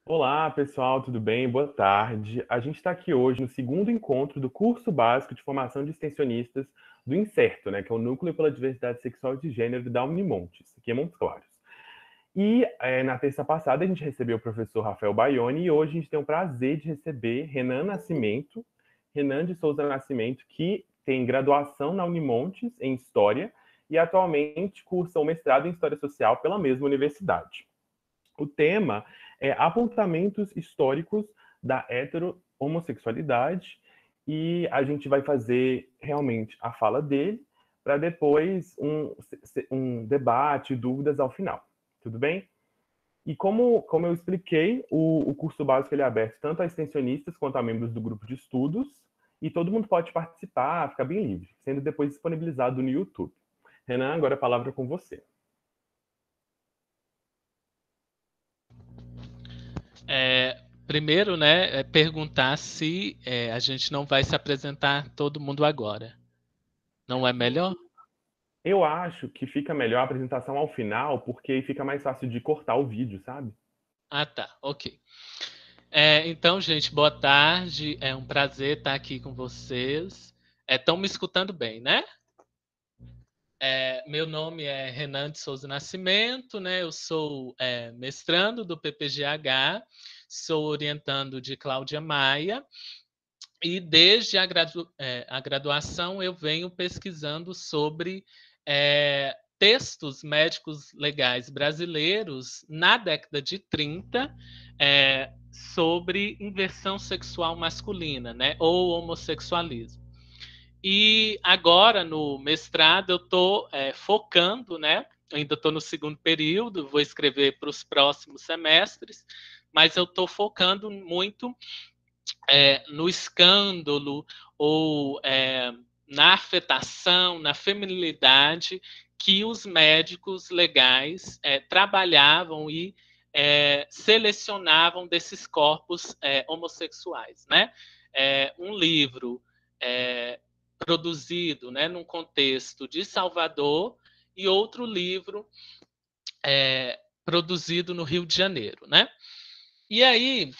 Olá, pessoal, tudo bem? Boa tarde. A gente está aqui hoje no segundo encontro do curso básico de formação de extensionistas do INCERTO, né, que é o Núcleo pela Diversidade Sexual e de Gênero da Unimontes, aqui em Montes Claros. E na terça passada a gente recebeu o professor Rafael Baioni e hoje a gente tem o prazer de receber Renan de Souza Nascimento, que tem graduação na Unimontes em História e atualmente cursa o mestrado em História Social pela mesma universidade. O tema é apontamentos históricos da heterohomossexualidade e a gente vai fazer realmente a fala dele para depois um debate, dúvidas ao final. Tudo bem? E como eu expliquei, o curso básico ele é aberto tanto a extensionistas quanto a membros do grupo de estudos e todo mundo pode participar, fica bem livre, sendo depois disponibilizado no YouTube. Renan, agora a palavra é com você. Primeiro, né, perguntar se a gente não vai se apresentar todo mundo agora. Não é melhor? Eu acho que fica melhor a apresentação ao final, porque aí fica mais fácil de cortar o vídeo, sabe? Ah, tá, ok. Então, gente, boa tarde. É um prazer estar aqui com vocês. Estão me escutando bem, né? Meu nome é Renan de Souza Nascimento, né? Eu sou mestrando do PPGH, sou orientando de Cláudia Maia. E desde a graduação eu venho pesquisando sobre textos médicos legais brasileiros na década de 30 sobre inversão sexual masculina, né, ou homossexualismo. E agora, no mestrado, eu estou focando, né, ainda estou no segundo período, vou escrever para os próximos semestres, mas eu estou focando muito no escândalo ou na afetação, na feminilidade que os médicos legais trabalhavam e selecionavam desses corpos homossexuais, né? Um livro produzido, né, num contexto de Salvador e outro livro produzido no Rio de Janeiro, né? E aí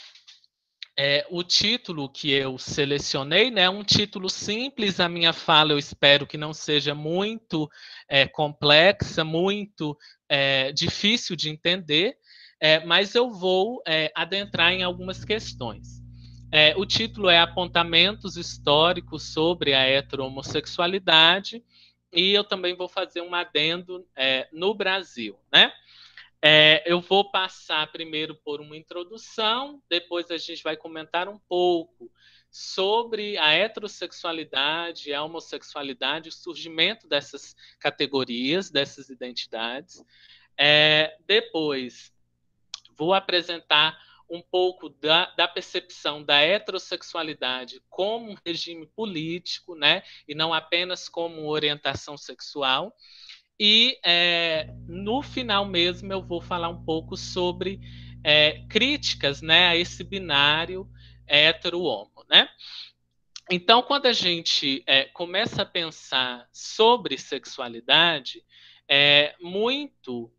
o título que eu selecionei, né, é um título simples. A minha fala eu espero que não seja muito complexa, muito difícil de entender, mas eu vou adentrar em algumas questões. O título é Apontamentos Históricos sobre a Heterohomossexualidade, e eu também vou fazer um adendo no Brasil, né? Eu vou passar primeiro por uma introdução, depois a gente vai comentar um pouco sobre a heterossexualidade, a homossexualidade, o surgimento dessas categorias, dessas identidades. Depois, vou apresentar um pouco da percepção da heterossexualidade como um regime político, né, e não apenas como orientação sexual. E no final mesmo eu vou falar um pouco sobre críticas, né, a esse binário hétero-homo, né? Então, quando a gente começa a pensar sobre sexualidade, muito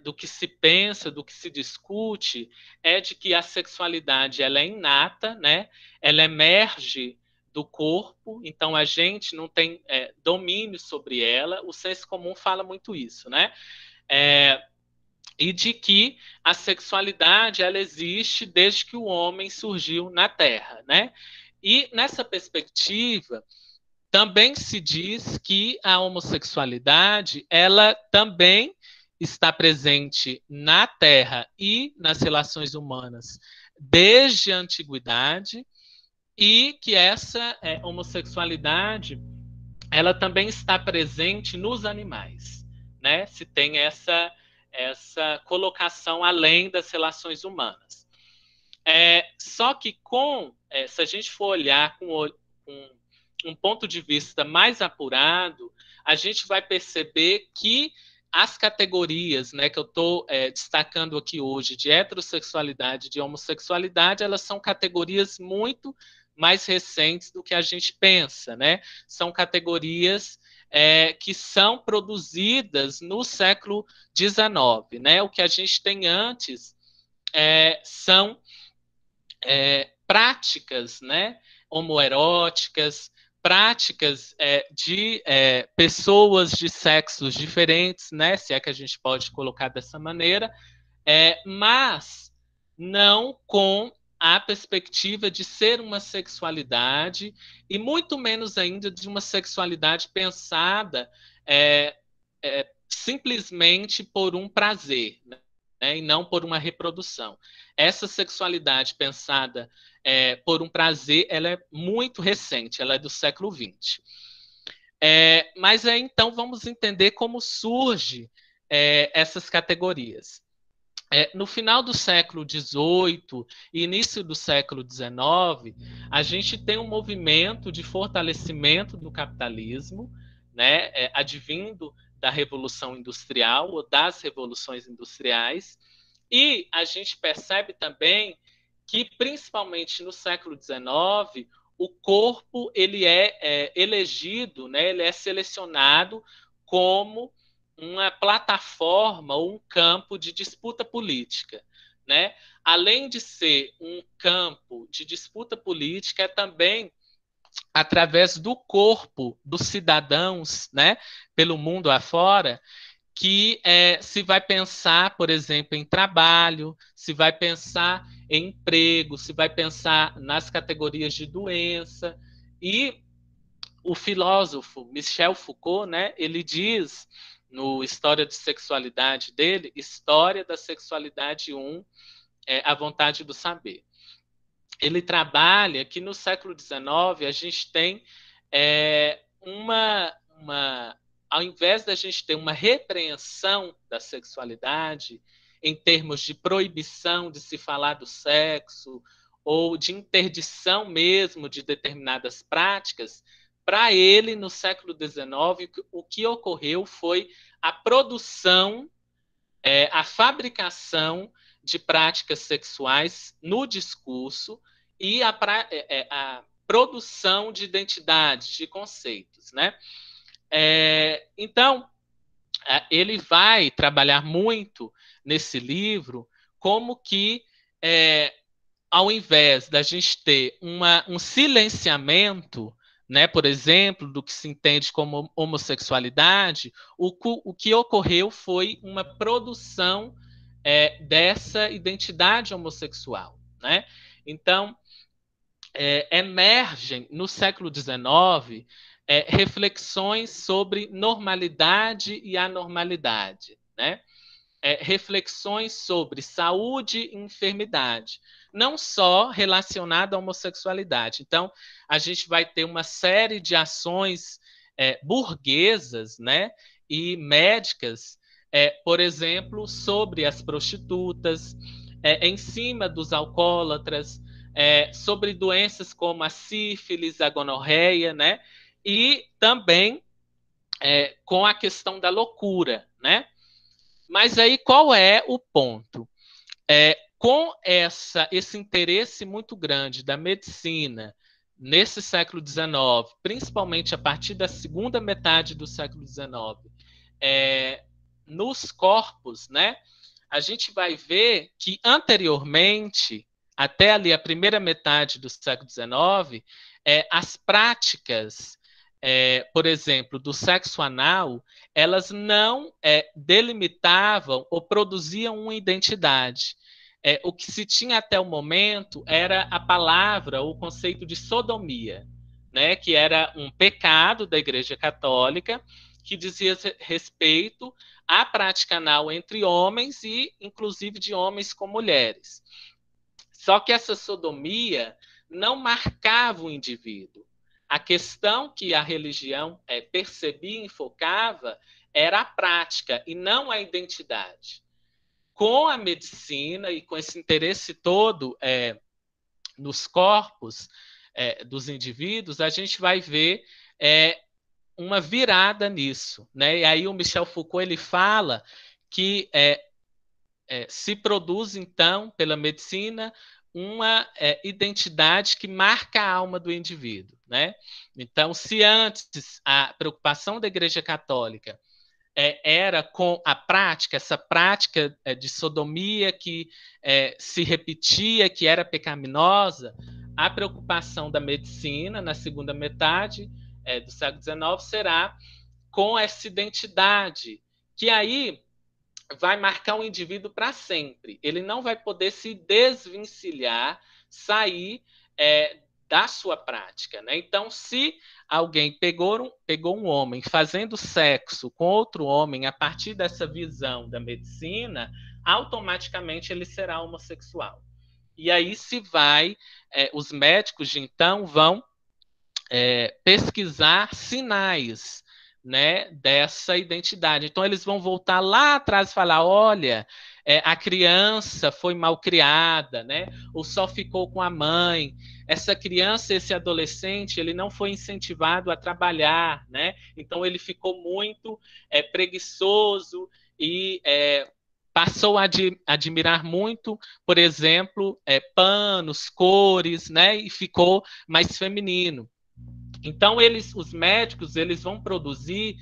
do que se pensa, do que se discute, é de que a sexualidade ela é inata, né? Ela emerge do corpo, então a gente não tem domínio sobre ela. O senso comum fala muito isso, né? E de que a sexualidade ela existe desde que o homem surgiu na Terra, né? E nessa perspectiva também se diz que a homossexualidade ela também está presente na Terra e nas relações humanas desde a antiguidade, e que essa homossexualidade ela também está presente nos animais, né? Se tem essa colocação além das relações humanas. Só que se a gente for olhar com um ponto de vista mais apurado, a gente vai perceber que as categorias, né, que eu estou destacando aqui hoje, de heterossexualidade e de homossexualidade, elas são categorias muito mais recentes do que a gente pensa, né? São categorias que são produzidas no século XIX, né? O que a gente tem antes são práticas, né, homoeróticas, práticas de pessoas de sexos diferentes, né, se é que a gente pode colocar dessa maneira, mas não com a perspectiva de ser uma sexualidade e muito menos ainda de uma sexualidade pensada simplesmente por um prazer, né, e não por uma reprodução. Essa sexualidade pensada por um prazer, ela é muito recente, ela é do século XX. Mas aí, então, vamos entender como surge essas categorias. No final do século XVIII e início do século XIX, a gente tem um movimento de fortalecimento do capitalismo, né, advindo da Revolução Industrial ou das revoluções industriais, e a gente percebe também que, principalmente no século XIX, o corpo ele é elegido, né, ele é selecionado como uma plataforma ou um campo de disputa política, né? Além de ser um campo de disputa política, é também através do corpo dos cidadãos, né, pelo mundo afora, que se vai pensar, por exemplo, em trabalho, se vai pensar em emprego, se vai pensar nas categorias de doença. E o filósofo Michel Foucault, né, ele diz no História de Sexualidade dele, História da Sexualidade 1, A Vontade do Saber. Ele trabalha que no século XIX a gente tem ao invés da gente ter uma repreensão da sexualidade, em termos de proibição de se falar do sexo, ou de interdição mesmo de determinadas práticas, para ele, no século XIX, o que ocorreu foi a produção, a fabricação de práticas sexuais no discurso e a produção de identidades, de conceitos, né? Então, ele vai trabalhar muito nesse livro como que, ao invés da gente ter um silenciamento, né, por exemplo, do que se entende como homossexualidade, o que ocorreu foi uma produção dessa identidade homossexual, né? Então, emergem no século XIX reflexões sobre normalidade e anormalidade, né? Reflexões sobre saúde e enfermidade, não só relacionada à homossexualidade. Então, a gente vai ter uma série de ações burguesas, né, e médicas, por exemplo, sobre as prostitutas, em cima dos alcoólatras, sobre doenças como a sífilis, a gonorreia, né, e também com a questão da loucura, né? Mas aí qual é o ponto? Com esse interesse muito grande da medicina nesse século XIX, principalmente a partir da segunda metade do século XIX, nos corpos, né? A gente vai ver que anteriormente, até ali a primeira metade do século XIX, as práticas, por exemplo, do sexo anal, elas não delimitavam ou produziam uma identidade. O que se tinha até o momento era a palavra, o conceito de sodomia, né, que era um pecado da Igreja Católica, que dizia respeito à prática anal entre homens e, inclusive, de homens com mulheres. Só que essa sodomia não marcava o indivíduo. A questão que a religião percebia e enfocava era a prática e não a identidade. Com a medicina e com esse interesse todo nos corpos dos indivíduos, a gente vai ver uma virada nisso, né? E aí o Michel Foucault ele fala que se produz então pela medicina uma identidade que marca a alma do indivíduo, né? Então, se antes a preocupação da Igreja Católica era com a prática, essa prática de sodomia que se repetia, que era pecaminosa, a preocupação da medicina na segunda metade do século XIX será com essa identidade, que aí vai marcar o indivíduo para sempre. Ele não vai poder se desvencilhar, sair da sua prática. Né? Então, se alguém pegou um homem fazendo sexo com outro homem a partir dessa visão da medicina, automaticamente ele será homossexual. E aí se vai, os médicos de então vão pesquisar sinais, né, dessa identidade. Então eles vão voltar lá atrás e falar, olha, a criança foi mal criada, né, ou só ficou com a mãe. Essa criança, esse adolescente, ele não foi incentivado a trabalhar, né? Então ele ficou muito preguiçoso e passou a admirar muito, por exemplo, panos, cores, né? E ficou mais feminino. Então, os médicos, eles vão produzir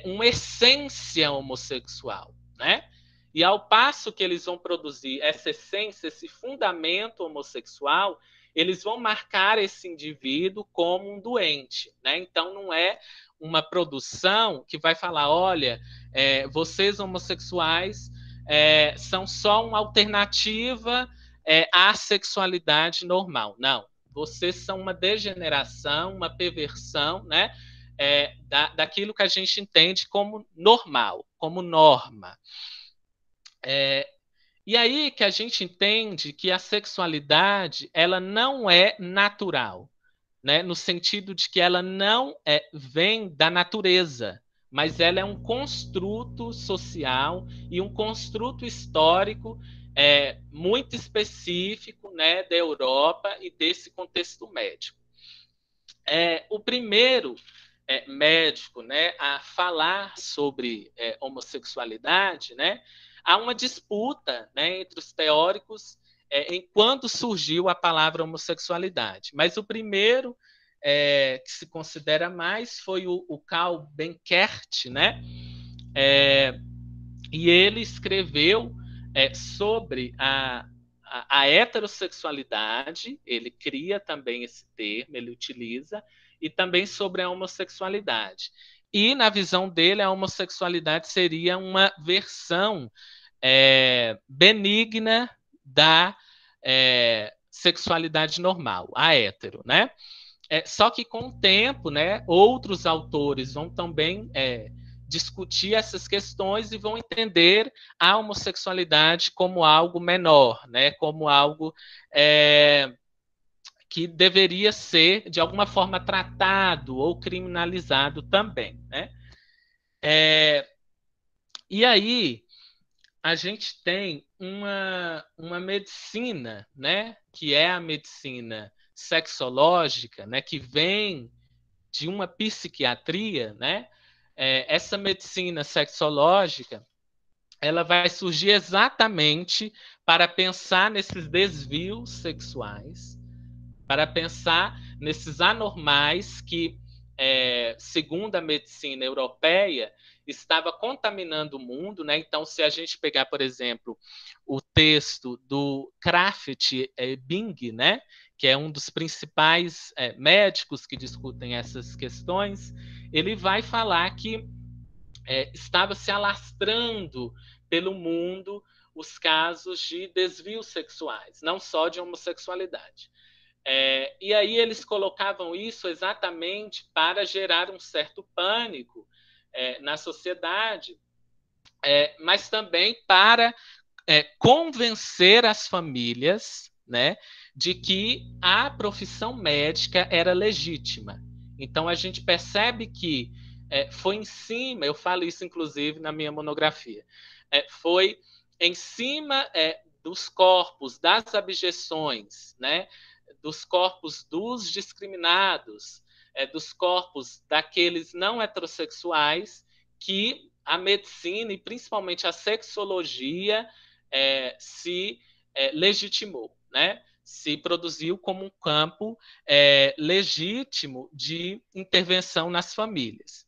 uma essência homossexual, né? E ao passo que eles vão produzir essa essência, esse fundamento homossexual, eles vão marcar esse indivíduo como um doente, né? Então, não é uma produção que vai falar, olha, vocês homossexuais são só uma alternativa à sexualidade normal. Não. Vocês são uma degeneração, uma perversão, né, daquilo que a gente entende como normal, como norma. E aí que a gente entende que a sexualidade ela não é natural, né, no sentido de que ela não vem da natureza, mas ela é um construto social e um construto histórico muito específico, né, da Europa e desse contexto médico. O primeiro médico, né, a falar sobre homossexualidade, né, há uma disputa, né, entre os teóricos em quando surgiu a palavra homossexualidade. Mas o primeiro que se considera mais foi o Karl Benkert, né? E ele escreveu sobre a heterossexualidade, ele cria também esse termo, ele utiliza, e também sobre a homossexualidade. E, na visão dele, a homossexualidade seria uma versão benigna da sexualidade normal, a hétero, né? Só que com o tempo, né, outros autores vão também discutir essas questões e vão entender a homossexualidade como algo menor, né, como algo que deveria ser, de alguma forma, tratado ou criminalizado também. Né? E aí, a gente tem uma medicina, né, que é a medicina sexológica, né, que vem de uma psiquiatria, né? Essa medicina sexológica, ela vai surgir exatamente para pensar nesses desvios sexuais, para pensar nesses anormais que, segundo a medicina europeia, estava contaminando o mundo, né? Então, se a gente pegar, por exemplo, o texto do Krafft Bing, né? Que é um dos principais médicos que discutem essas questões, ele vai falar que estava se alastrando pelo mundo os casos de desvios sexuais, não só de homossexualidade. E aí eles colocavam isso exatamente para gerar um certo pânico na sociedade, mas também para convencer as famílias, né, de que a profissão médica era legítima. Então a gente percebe que foi em cima, eu falo isso inclusive na minha monografia, foi em cima dos corpos, das abjeções, né, dos corpos dos discriminados, dos corpos daqueles não heterossexuais, que a medicina e principalmente a sexologia se legitimou, né? Se produziu como um campo legítimo de intervenção nas famílias.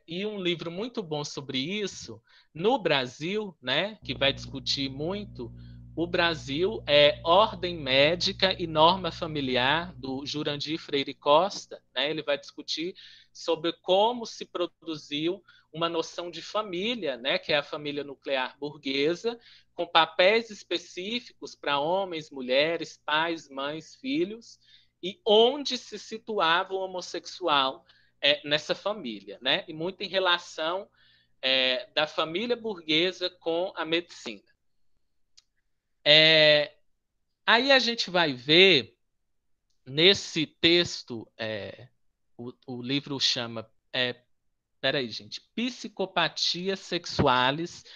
E um livro muito bom sobre isso, no Brasil, né, que vai discutir muito o Brasil, é Ordem Médica e Norma Familiar, do Jurandir Freire Costa. Né? Ele vai discutir sobre como se produziu uma noção de família, né, que é a família nuclear burguesa, com papéis específicos para homens, mulheres, pais, mães, filhos, e onde se situava o homossexual nessa família, né? E muito em relação da família burguesa com a medicina. Aí a gente vai ver nesse texto, o livro chama, peraí, gente, Psicopatias Sexuales,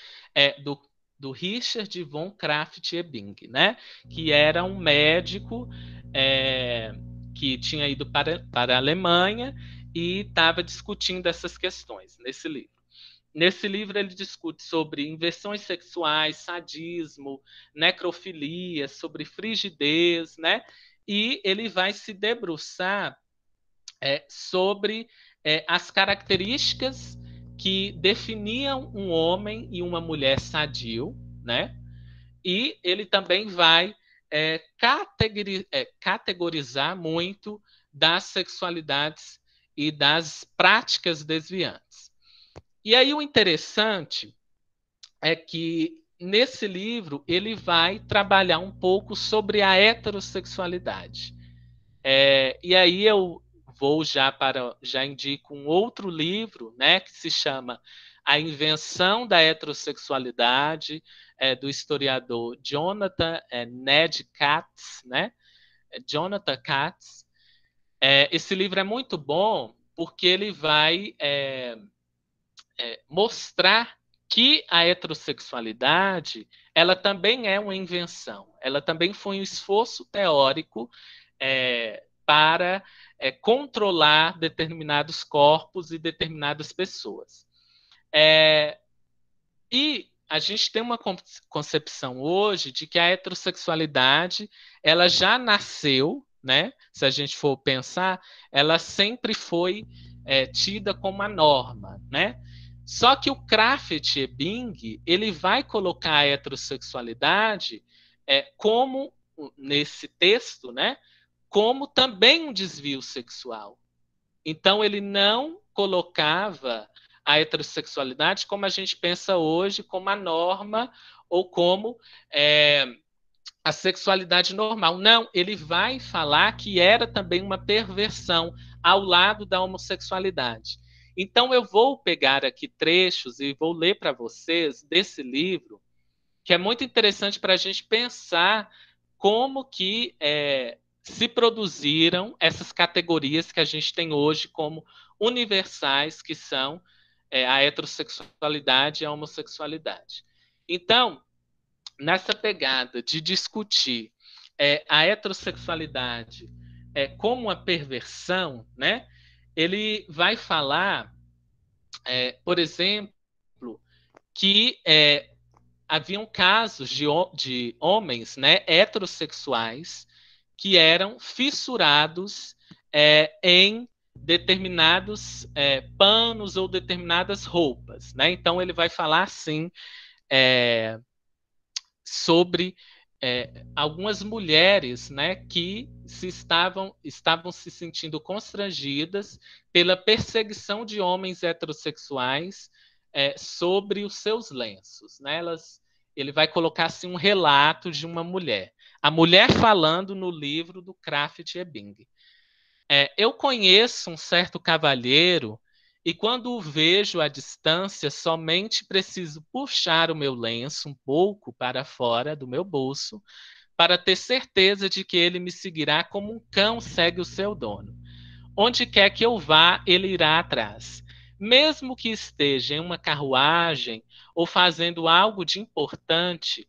do Richard von Krafft-Ebing, né? Que era um médico que tinha ido para a Alemanha e estava discutindo essas questões nesse livro. Nesse livro ele discute sobre inversões sexuais, sadismo, necrofilia, sobre frigidez, né? E ele vai se debruçar sobre as características que definiam um homem e uma mulher sadio, né? E ele também vai categorizar muito das sexualidades e das práticas desviantes. E aí o interessante é que nesse livro ele vai trabalhar um pouco sobre a heterossexualidade. E aí eu vou já indico um outro livro, né, que se chama A Invenção da Heterossexualidade, do historiador Jonathan Ned Katz, né? Jonathan Katz. Esse livro é muito bom porque ele vai mostrar que a heterossexualidade ela também é uma invenção, ela também foi um esforço teórico para controlar determinados corpos e determinadas pessoas. E a gente tem uma concepção hoje de que a heterossexualidade ela já nasceu, né? Se a gente for pensar, ela sempre foi tida como a norma, né? Só que o Krafft-Ebing ele vai colocar a heterossexualidade como nesse texto, né? Como também um desvio sexual. Então ele não colocava a heterossexualidade como a gente pensa hoje, como a norma ou como a sexualidade normal. Não, ele vai falar que era também uma perversão ao lado da homossexualidade. Então eu vou pegar aqui trechos e vou ler para vocês desse livro, que é muito interessante para a gente pensar como que se produziram essas categorias que a gente tem hoje como universais, que são a heterossexualidade e a homossexualidade. Então, nessa pegada de discutir a heterossexualidade como uma perversão, né? Ele vai falar, por exemplo, que haviam casos de homens, né, heterossexuais que eram fissurados em determinados panos ou determinadas roupas, né? Então ele vai falar assim sobre algumas mulheres, né, que estavam se sentindo constrangidas pela perseguição de homens heterossexuais sobre os seus lenços, né? Ele vai colocar assim um relato de uma mulher, a mulher falando no livro do Krafft-Ebing. Eu conheço um certo cavalheiro e quando o vejo à distância, somente preciso puxar o meu lenço um pouco para fora do meu bolso para ter certeza de que ele me seguirá como um cão segue o seu dono. Onde quer que eu vá, ele irá atrás. Mesmo que esteja em uma carruagem ou fazendo algo de importante,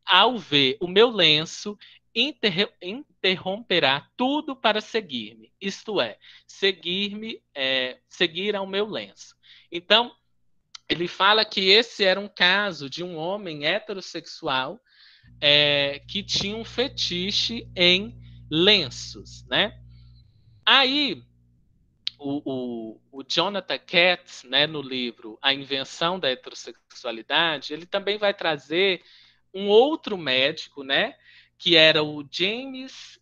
ao ver o meu lenço, interromperá tudo para seguir-me, isto é, seguir ao meu lenço. Então, ele fala que esse era um caso de um homem heterossexual que tinha um fetiche em lenços, né? Aí, o Jonathan Katz, né, no livro A Invenção da Heterossexualidade, ele também vai trazer um outro médico, né, que era o James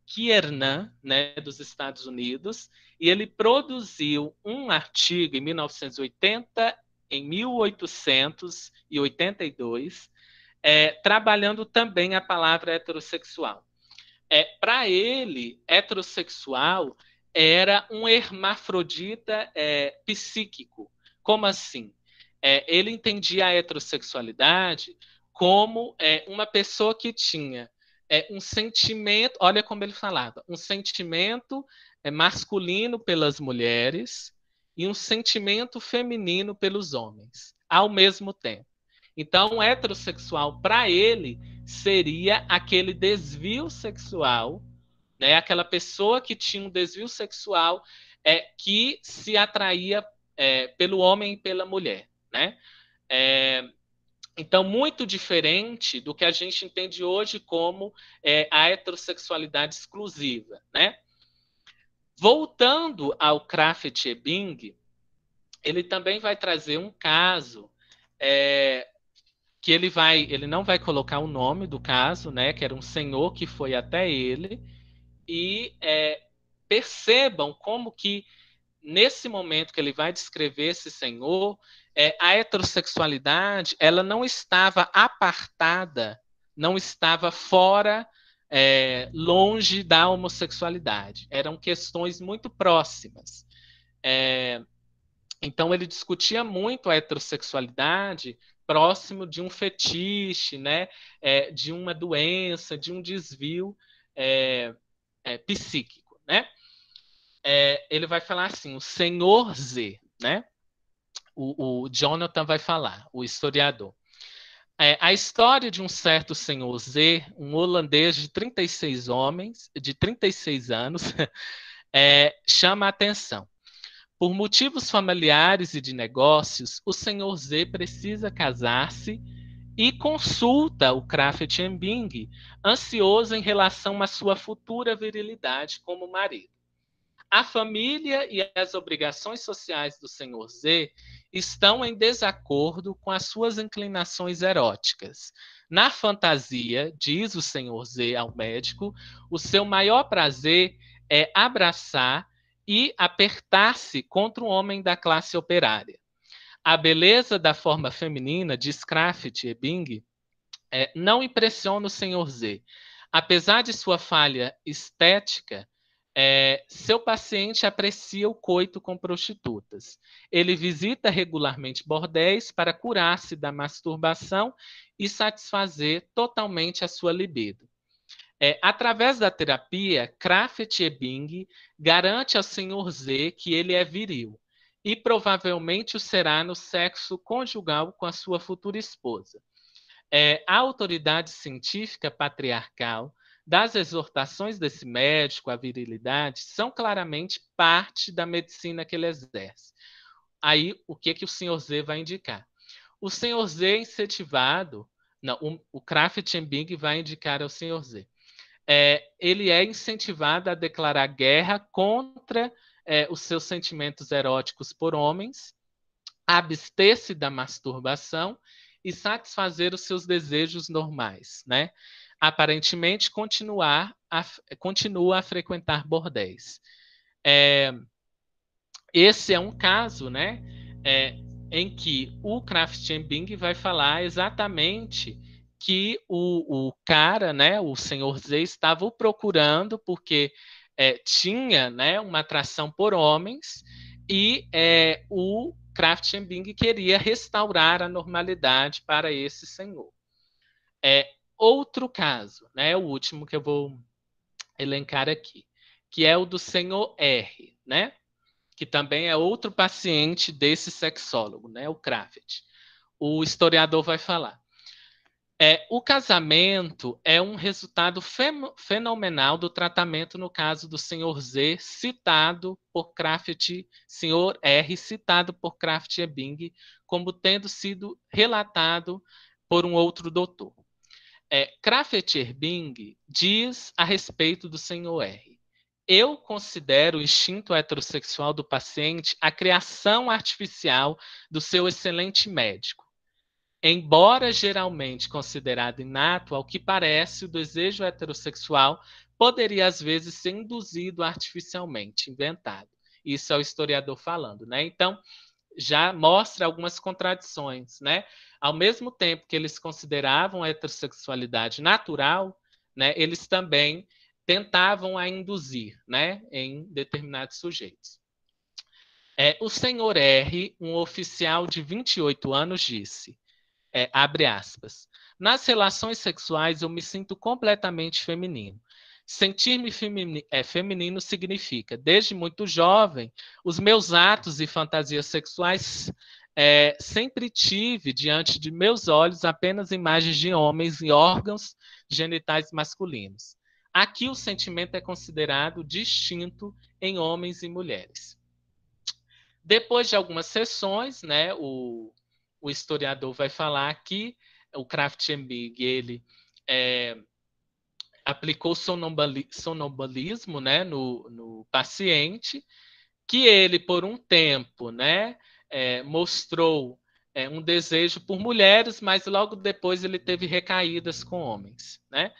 Kiernan, né, dos Estados Unidos, e ele produziu um artigo em 1980, em 1882, trabalhando também a palavra heterossexual. Para ele, heterossexual era um hermafrodita psíquico. Como assim? Ele entendia a heterossexualidade como uma pessoa que tinha um sentimento, olha como ele falava, um sentimento masculino pelas mulheres e um sentimento feminino pelos homens, ao mesmo tempo. Então, o heterossexual, para ele, seria aquele desvio sexual, né? Aquela pessoa que tinha um desvio sexual que se atraía pelo homem e pela mulher, né? É, então, muito diferente do que a gente entende hoje como a heterossexualidade exclusiva, né? Voltando ao Krafft Ebing, ele também vai trazer um caso que ele não vai colocar o nome do caso, né? Que era um senhor que foi até ele e percebam como que nesse momento que ele vai descrever esse senhor, a heterossexualidade ela não estava apartada, não estava fora, longe da homossexualidade. Eram questões muito próximas. Então ele discutia muito a heterossexualidade próximo de um fetiche, né, de uma doença, de um desvio psíquico, né? Ele vai falar assim, o Senhor Z, né? O Jonathan vai falar, o historiador. A história de um certo senhor Z, um holandês de 36 homens, de 36 anos, chama a atenção. Por motivos familiares e de negócios, o senhor Z precisa casar-se e consulta o Krafft Ebing, ansioso em relação à sua futura virilidade como marido. A família e as obrigações sociais do senhor Z estão em desacordo com as suas inclinações eróticas. Na fantasia, diz o senhor Z ao médico, o seu maior prazer é abraçar e apertar-se contra um homem da classe operária. A beleza da forma feminina, diz Krafft Ebing, não impressiona o senhor Z. Apesar de sua falha estética, seu paciente aprecia o coito com prostitutas. Ele visita regularmente bordéis para curar-se da masturbação e satisfazer totalmente a sua libido. Através da terapia, Krafft Ebing garante ao Sr. Z que ele é viril e provavelmente o será no sexo conjugal com a sua futura esposa. A autoridade científica patriarcal das exortações desse médico à virilidade são claramente parte da medicina que ele exerce. Aí, o que o Sr. Z vai indicar? O Sr. Z é incentivado, não, o Krafft Ebing vai indicar ao Sr. Z. Ele é incentivado a declarar guerra contra os seus sentimentos eróticos por homens, abster-se da masturbação e satisfazer os seus desejos normais, né? Aparentemente continua a frequentar bordéis. Esse é um caso, né, em que o Krafft Ebing vai falar exatamente que o cara, né, o senhor Z, estava o procurando porque tinha, né, uma atração por homens e o Krafft Ebing queria restaurar a normalidade para esse senhor. Outro caso, né, o último que eu vou elencar aqui, que é o do senhor R, né, que também é outro paciente desse sexólogo, né, o Krafft. O historiador vai falar. O casamento é um resultado fenomenal do tratamento no caso do Sr. Z, citado por Krafft, Sr. R, citado por Krafft Ebing, como tendo sido relatado por um outro doutor. Krafft Ebing diz a respeito do Sr. R. eu considero o instinto heterossexual do paciente a criação artificial do seu excelente médico. Embora geralmente considerado inato, ao que parece, o desejo heterossexual poderia, às vezes, ser induzido artificialmente, inventado. Isso é o historiador falando, né? Então, já mostra algumas contradições, né? Ao mesmo tempo que eles consideravam a heterossexualidade natural, né, eles também tentavam a induzir, né, em determinados sujeitos. O senhor R, um oficial de 28 anos, disse, abre aspas, nas relações sexuais eu me sinto completamente feminino. Sentir-me feminino significa, desde muito jovem, os meus atos e fantasias sexuais sempre tive diante de meus olhos apenas imagens de homens e órgãos genitais masculinos. Aqui o sentimento é considerado distinto em homens e mulheres. Depois de algumas sessões, né, o historiador vai falar que o Krafft-Ebing, ele aplicou sonambulismo, né, no paciente, que ele, por um tempo, né, mostrou um desejo por mulheres, mas logo depois ele teve recaídas com homens, né?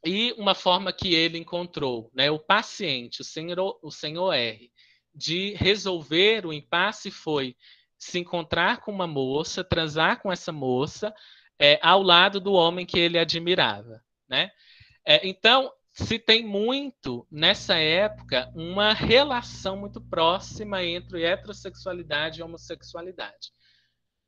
E uma forma que ele encontrou, né, o paciente, o senhor R, de resolver o impasse foi se encontrar com uma moça, transar com essa moça, ao lado do homem que ele admirava, né? Então, se tem muito, nessa época, uma relação muito próxima entre heterossexualidade e homossexualidade.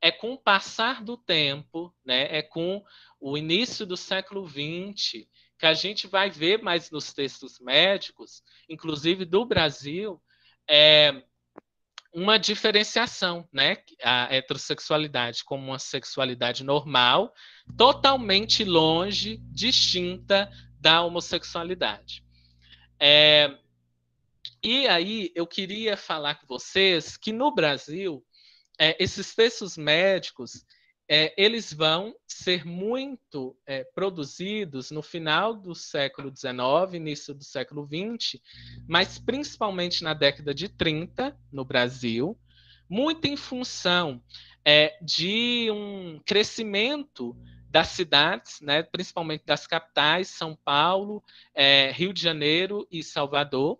É com o passar do tempo, né, é com o início do século XX, que a gente vai ver mais nos textos médicos, inclusive do Brasil, uma diferenciação, né? A heterossexualidade como uma sexualidade normal, totalmente longe, distinta da homossexualidade. E aí eu queria falar com vocês que no Brasil, esses textos médicos, eles vão ser muito produzidos no final do século XIX, início do século XX, mas principalmente na década de 30, no Brasil, muito em função de um crescimento das cidades, né, principalmente das capitais, São Paulo, Rio de Janeiro e Salvador,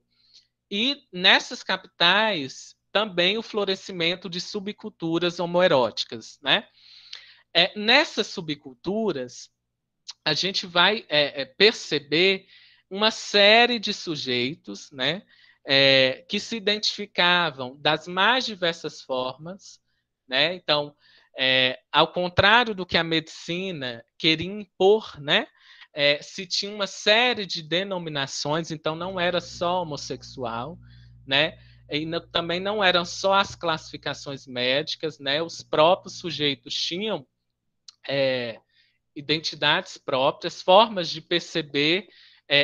e nessas capitais também o florescimento de subculturas homoeróticas, né? Nessas subculturas, a gente vai perceber uma série de sujeitos, né, que se identificavam das mais diversas formas, né? Então, ao contrário do que a medicina queria impor, né, se tinha uma série de denominações, então não era só homossexual, né? E também não eram só as classificações médicas, né? Os próprios sujeitos tinham identidades próprias, formas de perceber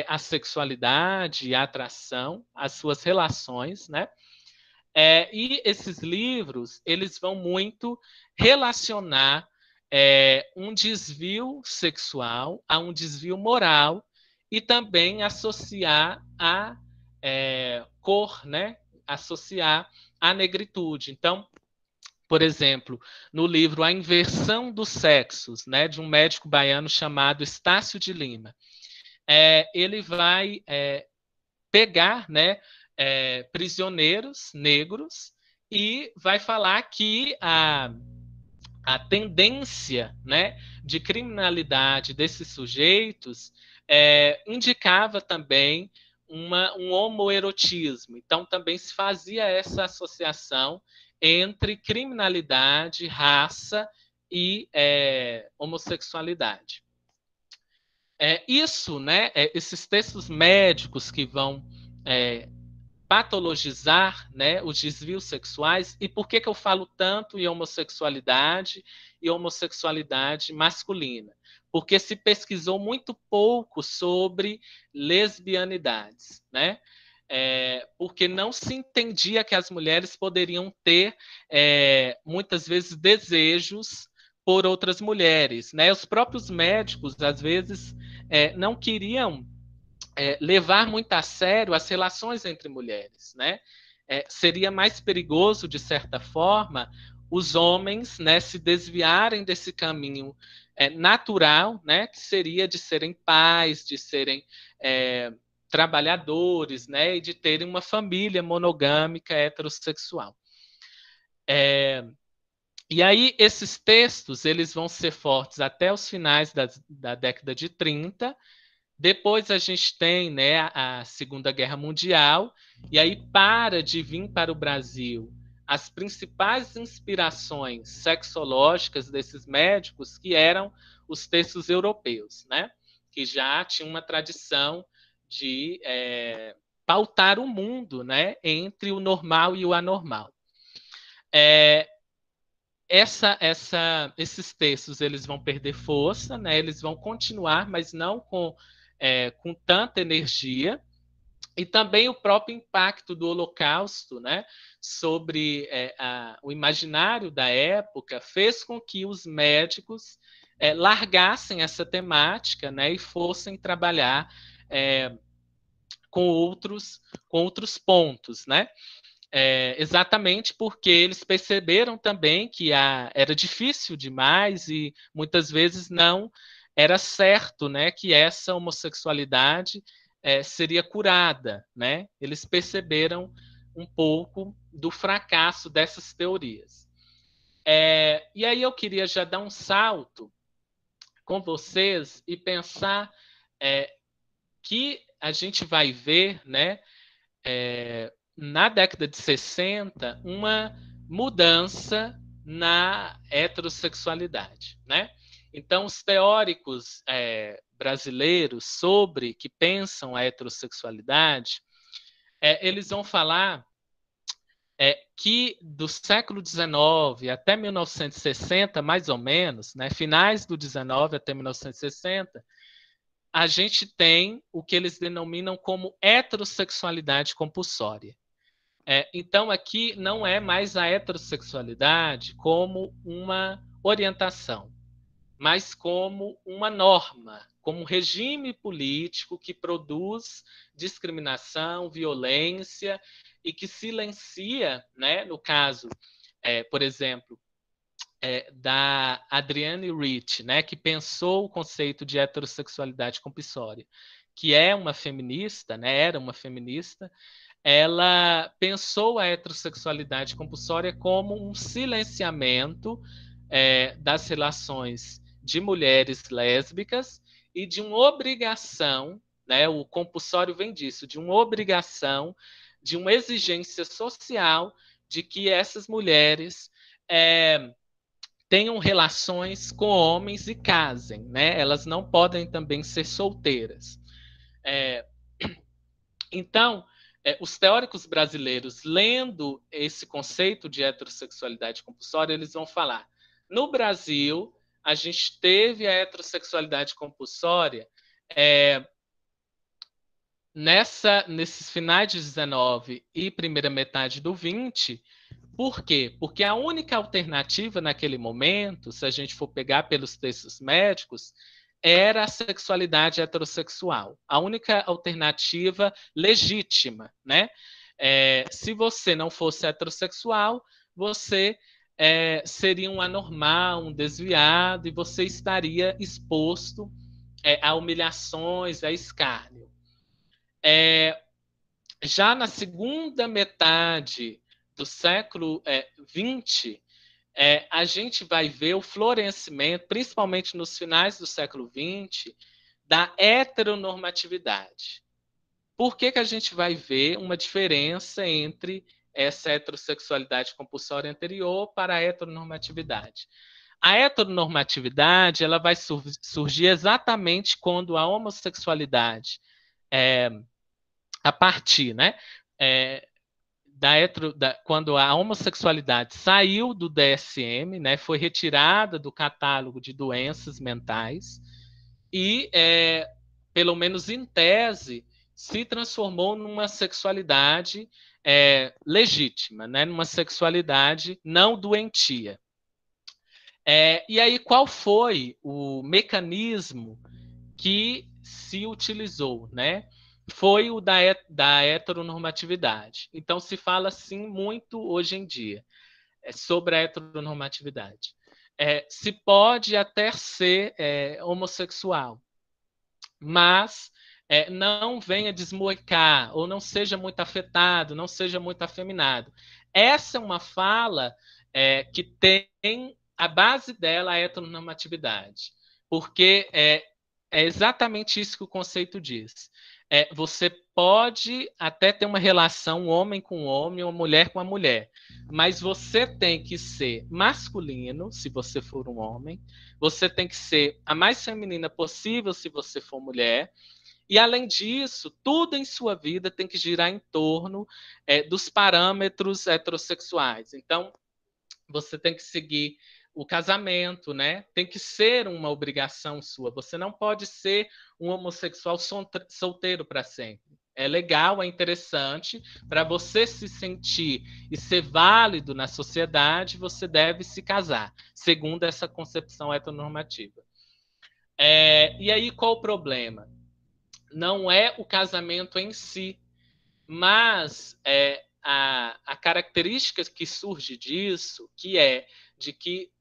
a sexualidade, a atração, as suas relações, né? E esses livros, eles vão muito relacionar um desvio sexual a um desvio moral e também associar a cor, né? Associar a negritude. Então, por exemplo, no livro A Inversão dos Sexos, né, de um médico baiano chamado Estácio de Lima, ele vai pegar, né, prisioneiros negros e vai falar que a tendência, né, de criminalidade desses sujeitos indicava também um homoerotismo. Então, também se fazia essa associação entre criminalidade, raça e homossexualidade. Isso, né, esses textos médicos que vão patologizar, né, os desvios sexuais. E por que eu falo tanto em homossexualidade e homossexualidade masculina? Porque se pesquisou muito pouco sobre lesbianidades, né? Porque não se entendia que as mulheres poderiam ter, muitas vezes, desejos por outras mulheres, né? Os próprios médicos, às vezes, não queriam levar muito a sério as relações entre mulheres, né? Seria mais perigoso, de certa forma, os homens, né, se desviarem desse caminho natural, né, que seria de serem pais, de serem trabalhadores, né, e de terem uma família monogâmica heterossexual. E aí esses textos eles vão ser fortes até os finais da década de 30. Depois a gente tem, né, a Segunda Guerra Mundial, e aí para de vir para o Brasil as principais inspirações sexológicas desses médicos, que eram os textos europeus, né, que já tinham uma tradição de pautar o mundo, né, entre o normal e o anormal. Esses textos eles vão perder força, né, eles vão continuar, mas não com tanta energia, e também o próprio impacto do Holocausto, né, sobre o imaginário da época fez com que os médicos largassem essa temática, né, e fossem trabalhar com outros pontos, né? Exatamente porque eles perceberam também que era difícil demais e muitas vezes não era certo, né, que essa homossexualidade seria curada, né? Eles perceberam um pouco do fracasso dessas teorias. E aí eu queria já dar um salto com vocês e pensar que a gente vai ver, né, na década de 60, uma mudança na heterossexualidade, né? Então, os teóricos brasileiros que pensam a heterossexualidade, eles vão falar que do século XIX até 1960, mais ou menos, né, finais do XIX até 1960, a gente tem o que eles denominam como heterossexualidade compulsória. Então, aqui não é mais a heterossexualidade como uma orientação, mas como uma norma, como um regime político que produz discriminação, violência e que silencia, né, no caso, por exemplo, da Adrienne Rich, né, que pensou o conceito de heterossexualidade compulsória, que é uma feminista, né, era uma feminista. Ela pensou a heterossexualidade compulsória como um silenciamento das relações de mulheres lésbicas e de uma obrigação, né, o compulsório vem disso, de uma obrigação, de uma exigência social de que essas mulheres tenham relações com homens e casem, né? Elas não podem também ser solteiras. Então, os teóricos brasileiros, lendo esse conceito de heterossexualidade compulsória, eles vão falar: no Brasil, a gente teve a heterossexualidade compulsória nesses finais de 19 e primeira metade do 20. Por quê? Porque a única alternativa naquele momento, se a gente for pegar pelos textos médicos, era a sexualidade heterossexual. A única alternativa legítima, né? Se você não fosse heterossexual, você seria um anormal, um desviado, e você estaria exposto a humilhações, a escárnio. Já na segunda metade do século XX, a gente vai ver o florescimento, principalmente nos finais do século XX, da heteronormatividade. Por que a gente vai ver uma diferença entre essa heterossexualidade compulsória anterior para a heteronormatividade? A heteronormatividade ela vai surgir exatamente quando a homossexualidade, a partir, né, quando a homossexualidade saiu do DSM, né, foi retirada do catálogo de doenças mentais e, pelo menos em tese, se transformou numa sexualidade legítima, né, numa sexualidade não doentia. E aí, qual foi o mecanismo que se utilizou, né? foi o da heteronormatividade. Então, se fala, sim, muito hoje em dia sobre a heteronormatividade. Se pode até ser homossexual, mas não venha desmoicar, ou não seja muito afetado, não seja muito afeminado. Essa é uma fala que tem a base dela a heteronormatividade, porque é exatamente isso que o conceito diz. Você pode até ter uma relação homem com homem ou mulher com a mulher, mas você tem que ser masculino, se você for um homem, você tem que ser a mais feminina possível, se você for mulher, e além disso, tudo em sua vida tem que girar em torno dos parâmetros heterossexuais. Então, você tem que seguir o casamento, né? Tem que ser uma obrigação sua. Você não pode ser um homossexual solteiro para sempre. É legal, é interessante. Para você se sentir e ser válido na sociedade, você deve se casar, segundo essa concepção heteronormativa. E aí, qual o problema? Não é o casamento em si, mas a característica que surge disso, que é de que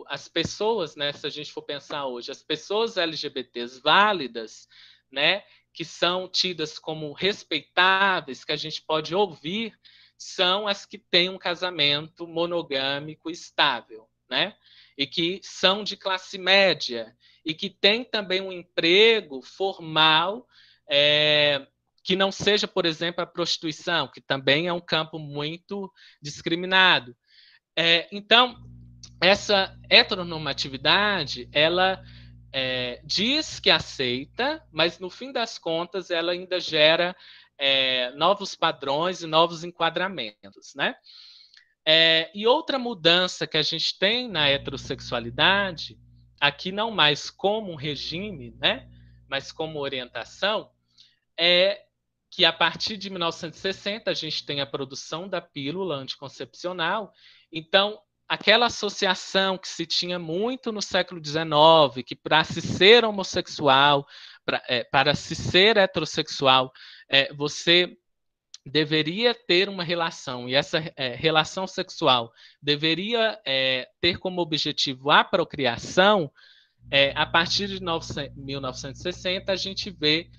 as pessoas, né, se a gente for pensar hoje, as pessoas LGBTs válidas, né, que são tidas como respeitáveis, que a gente pode ouvir, são as que têm um casamento monogâmico estável, né? E que são de classe média e que têm também um emprego formal que não seja, por exemplo, a prostituição, que também é um campo muito discriminado. Então, essa heteronormatividade, ela diz que aceita, mas no fim das contas ela ainda gera novos padrões e novos enquadramentos, né? E outra mudança que a gente tem na heterossexualidade, aqui não mais como um regime, né, mas como orientação, é que a partir de 1960 a gente tem a produção da pílula anticoncepcional. Então, aquela associação que se tinha muito no século XIX, que para se ser homossexual, para se ser heterossexual, você deveria ter uma relação, e essa relação sexual deveria ter como objetivo a procriação, a partir de 1960 a gente vê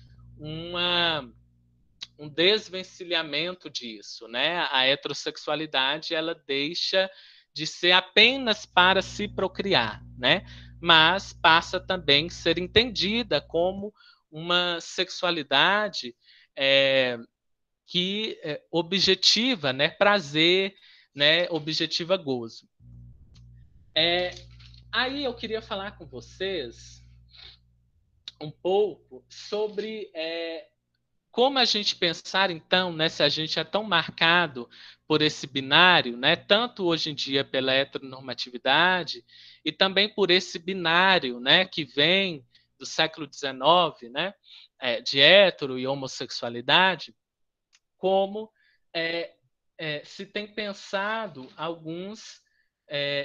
um desvencilhamento disso, né? A heterossexualidade ela deixa de ser apenas para se procriar, né? Mas passa também a ser entendida como uma sexualidade que objetiva, né, prazer, né, objetiva gozo. Aí eu queria falar com vocês um pouco sobre como a gente pensar, então, né, se a gente é tão marcado por esse binário, né, tanto hoje em dia pela heteronormatividade e também por esse binário, né, que vem do século XIX, né, de hetero e homossexualidade, como se tem pensado alguns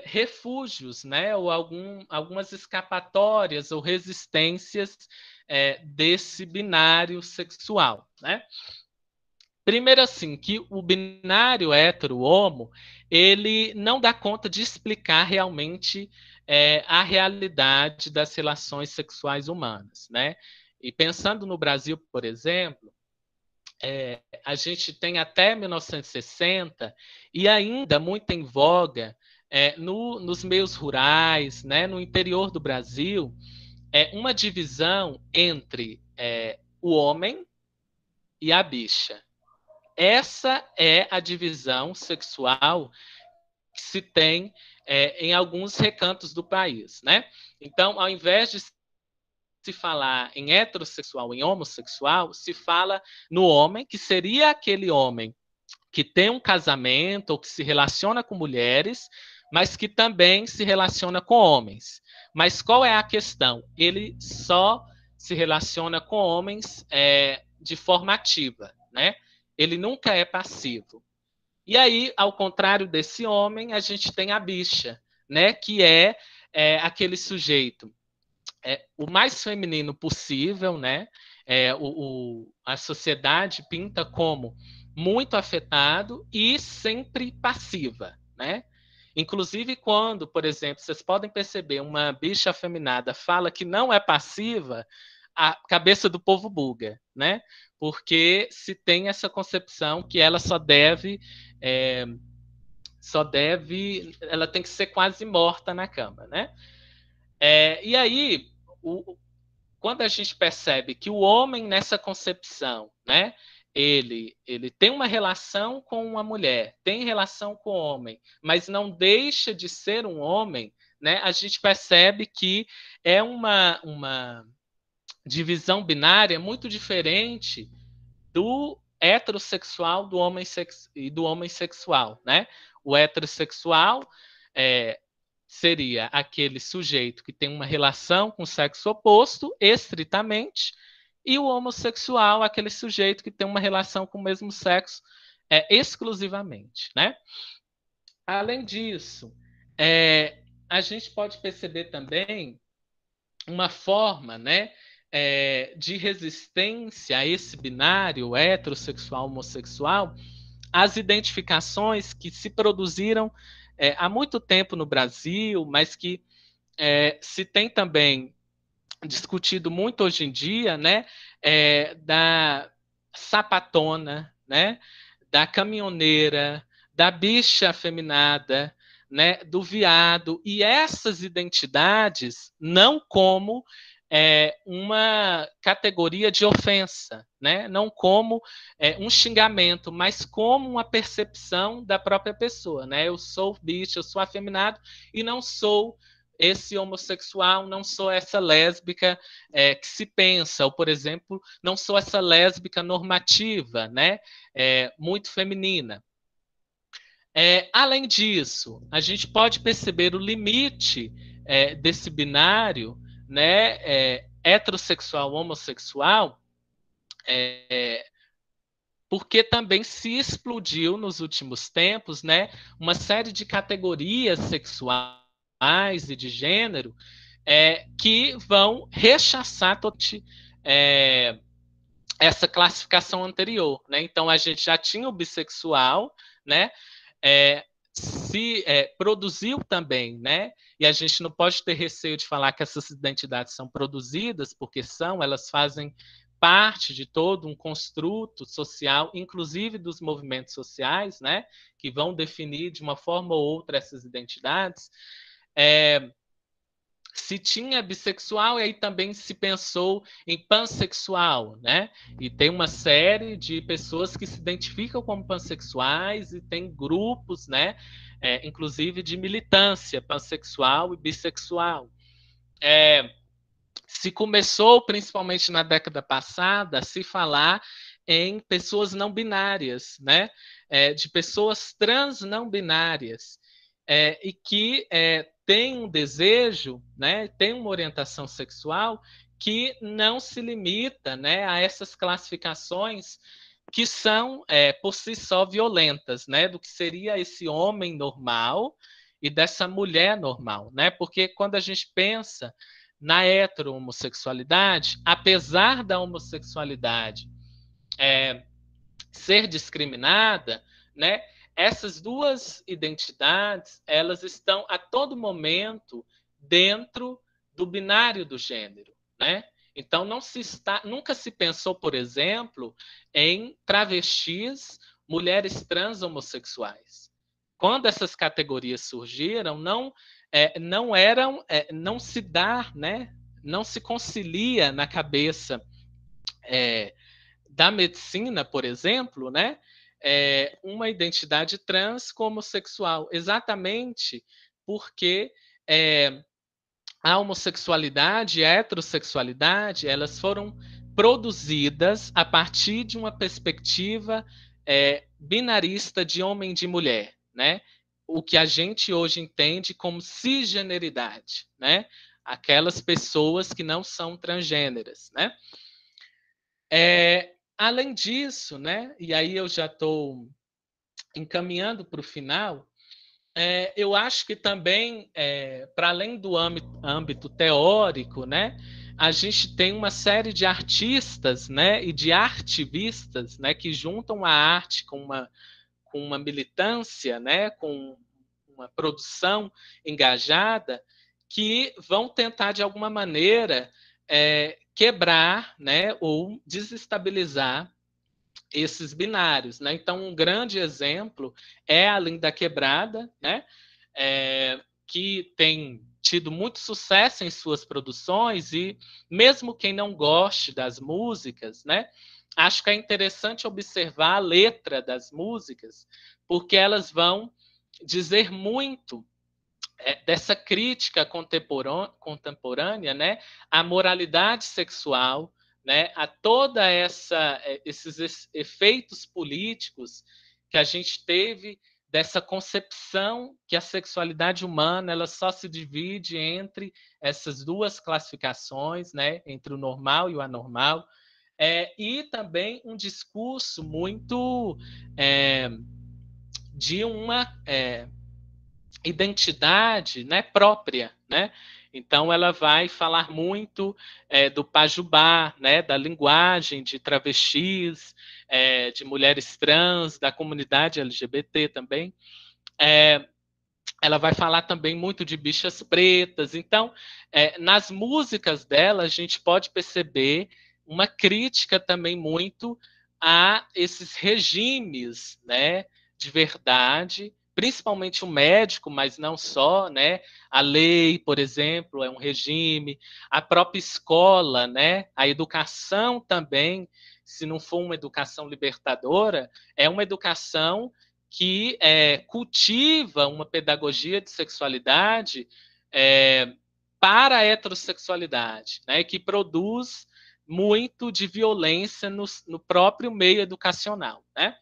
refúgios, né, ou algumas escapatórias ou resistências desse binário sexual, né? Primeiro, assim, que o binário hétero-homo, ele não dá conta de explicar realmente a realidade das relações sexuais humanas, né? E pensando no Brasil, por exemplo, a gente tem até 1960 e ainda muito em voga nos meios rurais, né, no interior do Brasil, uma divisão entre o homem e a bicha. Essa é a divisão sexual que se tem em alguns recantos do país, né? Então, ao invés de se falar em heterossexual, em homossexual, se fala no homem, que seria aquele homem que tem um casamento ou que se relaciona com mulheres, mas que também se relaciona com homens. Mas qual é a questão? Ele só se relaciona com homens de forma ativa, né? Ele nunca é passivo. E aí, ao contrário desse homem, a gente tem a bicha, né? Que é aquele sujeito o mais feminino possível, né? A sociedade pinta como muito afetado e sempre passiva, né? Inclusive quando, por exemplo, vocês podem perceber, uma bicha afeminada fala que não é passiva, a cabeça do povo buga, né? Porque se tem essa concepção que ela é, ela tem que ser quase morta na cama, né? E aí, o, quando a gente percebe que o homem nessa concepção, né, ele tem uma relação com uma mulher, tem relação com o homem, mas não deixa de ser um homem, né, a gente percebe que é uma divisão binária muito diferente do heterossexual e do homossexual, né? O heterossexual é, seria aquele sujeito que tem uma relação com o sexo oposto, estritamente, e o homossexual, aquele sujeito que tem uma relação com o mesmo sexo, exclusivamente, né? Além disso, a gente pode perceber também uma forma, né, de resistência a esse binário heterossexual homossexual, as identificações que se produziram há muito tempo no Brasil, mas que se tem também discutido muito hoje em dia, né, da sapatona, né, da caminhoneira, da bicha afeminada, né, do viado, e essas identidades não como uma categoria de ofensa, né, não como um xingamento, mas como uma percepção da própria pessoa, né, eu sou bicha, eu sou afeminado e não sou esse homossexual, não sou essa lésbica que se pensa, ou, por exemplo, não sou essa lésbica normativa, né, muito feminina. Além disso, a gente pode perceber o limite desse binário, né, heterossexual, homossexual, porque também se explodiu nos últimos tempos, né, uma série de categorias sexuais e de gênero que vão rechaçar essa classificação anterior, né? Então a gente já tinha o bissexual, né? Se produziu também, né? E a gente não pode ter receio de falar que essas identidades são produzidas, porque são, elas fazem parte de todo um construto social, inclusive dos movimentos sociais, né? Que vão definir de uma forma ou outra essas identidades. Se tinha bissexual, e aí também se pensou em pansexual, né? E tem uma série de pessoas que se identificam como pansexuais e tem grupos, né? Inclusive de militância pansexual e bissexual. Se começou, principalmente na década passada, a se falar em pessoas não binárias, né? De pessoas trans não binárias, e que tem um desejo, né? Tem uma orientação sexual que não se limita, né, a essas classificações que são, por si só, violentas, né? Do que seria esse homem normal e dessa mulher normal, né? Porque quando a gente pensa na heterohomossexualidade, apesar da homossexualidade ser discriminada, né, essas duas identidades elas estão a todo momento dentro do binário do gênero, né? Então nunca se pensou, por exemplo, em travestis, mulheres trans homossexuais. Quando essas categorias surgiram, não se dá, né? Não se concilia na cabeça da medicina, por exemplo, né? Uma identidade trans como sexual, exatamente porque a homossexualidade e a heterossexualidade elas foram produzidas a partir de uma perspectiva binarista de homem e de mulher, né? O que a gente hoje entende como cisgeneridade, né? Aquelas pessoas que não são transgêneras, né? Além disso, né? E aí eu já estou encaminhando para o final. Eu acho que também, para além do âmbito teórico, né, a gente tem uma série de artistas, né, e de artivistas, né, que juntam a arte com uma militância, né, com uma produção engajada, que vão tentar, de alguma maneira, quebrar, né, ou desestabilizar esses binários, né? Então, um grande exemplo é a Linda Quebrada, né? Que tem tido muito sucesso em suas produções e mesmo quem não goste das músicas, né? Acho que é interessante observar a letra das músicas, porque elas vão dizer muito dessa crítica contemporânea, né, à moralidade sexual, né, a toda esses efeitos políticos que a gente teve dessa concepção que a sexualidade humana ela só se divide entre essas duas classificações, né, entre o normal e o anormal, e também um discurso muito de uma identidade, né, própria, né? Então ela vai falar muito do pajubá, né, da linguagem de travestis, de mulheres trans, da comunidade LGBT também. Ela vai falar também muito de bichas pretas. Então, nas músicas dela, a gente pode perceber uma crítica também muito a esses regimes, né, de verdade, principalmente o médico, mas não só, né? A lei, por exemplo, é um regime, a própria escola, né? A educação também, se não for uma educação libertadora, é uma educação que cultiva uma pedagogia de sexualidade para a heterossexualidade, né, que produz muito de violência no próprio meio educacional, né?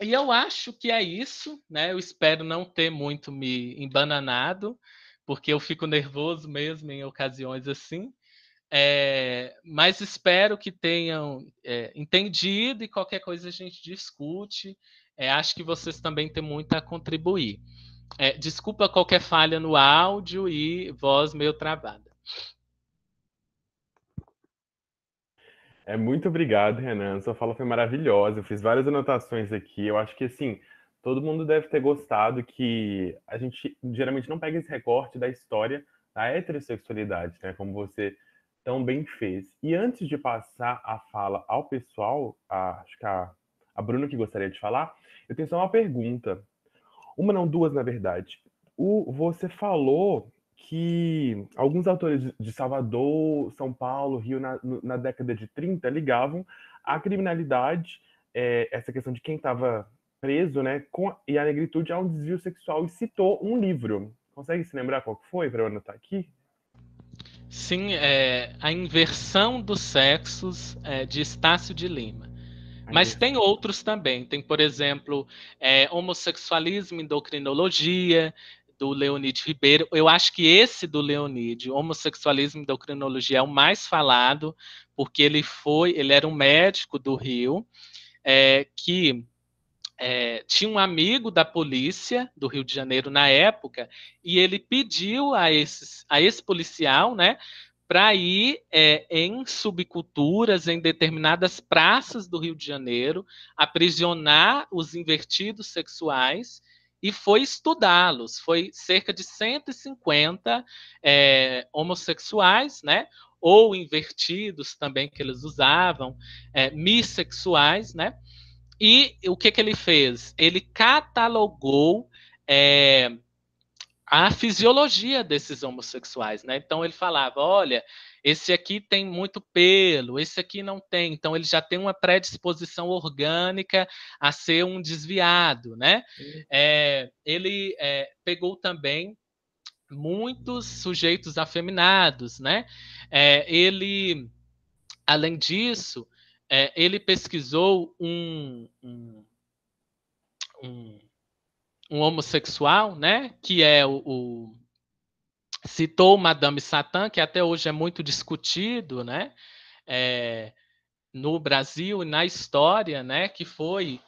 E eu acho que é isso, né? Eu espero não ter muito me embananado, porque eu fico nervoso mesmo em ocasiões assim. Mas espero que tenham entendido e qualquer coisa a gente discute. Acho que vocês também têm muito a contribuir. Desculpa qualquer falha no áudio e voz meio travada. Muito obrigado, Renan. Sua fala foi maravilhosa. Eu fiz várias anotações aqui. Eu acho que, assim, todo mundo deve ter gostado que a gente geralmente não pega esse recorte da história da heterossexualidade, né? Como você tão bem fez. E antes de passar a fala ao pessoal, acho que a Bruna que gostaria de falar, eu tenho só uma pergunta. Uma não, duas, na verdade. Você falou que alguns autores de Salvador, São Paulo, Rio, na década de 30, ligavam a criminalidade, essa questão de quem estava preso, né, e a negritude a um desvio sexual, e citou um livro. Consegue se lembrar qual que foi, para eu anotar aqui? Sim, a inversão dos sexos de Estácio de Lima. A Mas inversão. tem outros também. Tem, por exemplo, Homossexualismo e Endocrinologia, do Leonide Ribeiro. Eu acho que esse do Leonide, Homossexualismo e Endocrinologia, é o mais falado, porque ele era um médico do Rio, que tinha um amigo da polícia do Rio de Janeiro na época, e ele pediu a esse policial, né, para ir em subculturas, em determinadas praças do Rio de Janeiro, aprisionar os invertidos sexuais e foi estudá-los. Foi cerca de 150 homossexuais, né? Ou invertidos também que eles usavam, bissexuais, né? E o que, que ele fez? Ele catalogou é, a fisiologia desses homossexuais, né? Então ele falava, olha, esse aqui tem muito pelo, esse aqui não tem. Então ele já tem uma predisposição orgânica a ser um desviado, né? Ele pegou também muitos sujeitos afeminados, né? Ele, além disso, ele pesquisou um, um homossexual, né? Que é citou Madame Satã, que até hoje é muito discutido, né? É, no Brasil e na história, né? Que foi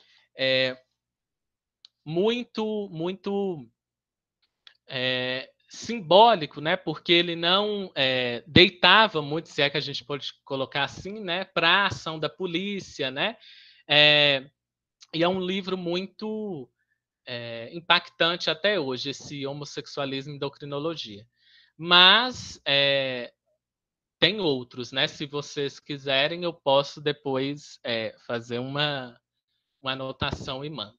muito simbólico, né? Porque ele não deitava muito, se é que a gente pode colocar assim, né? Para a ação da polícia, né? E é um livro muito impactante até hoje, esse Homossexualismo em Endocrinologia. Mas tem outros, né? Se vocês quiserem, eu posso depois fazer uma anotação e mando.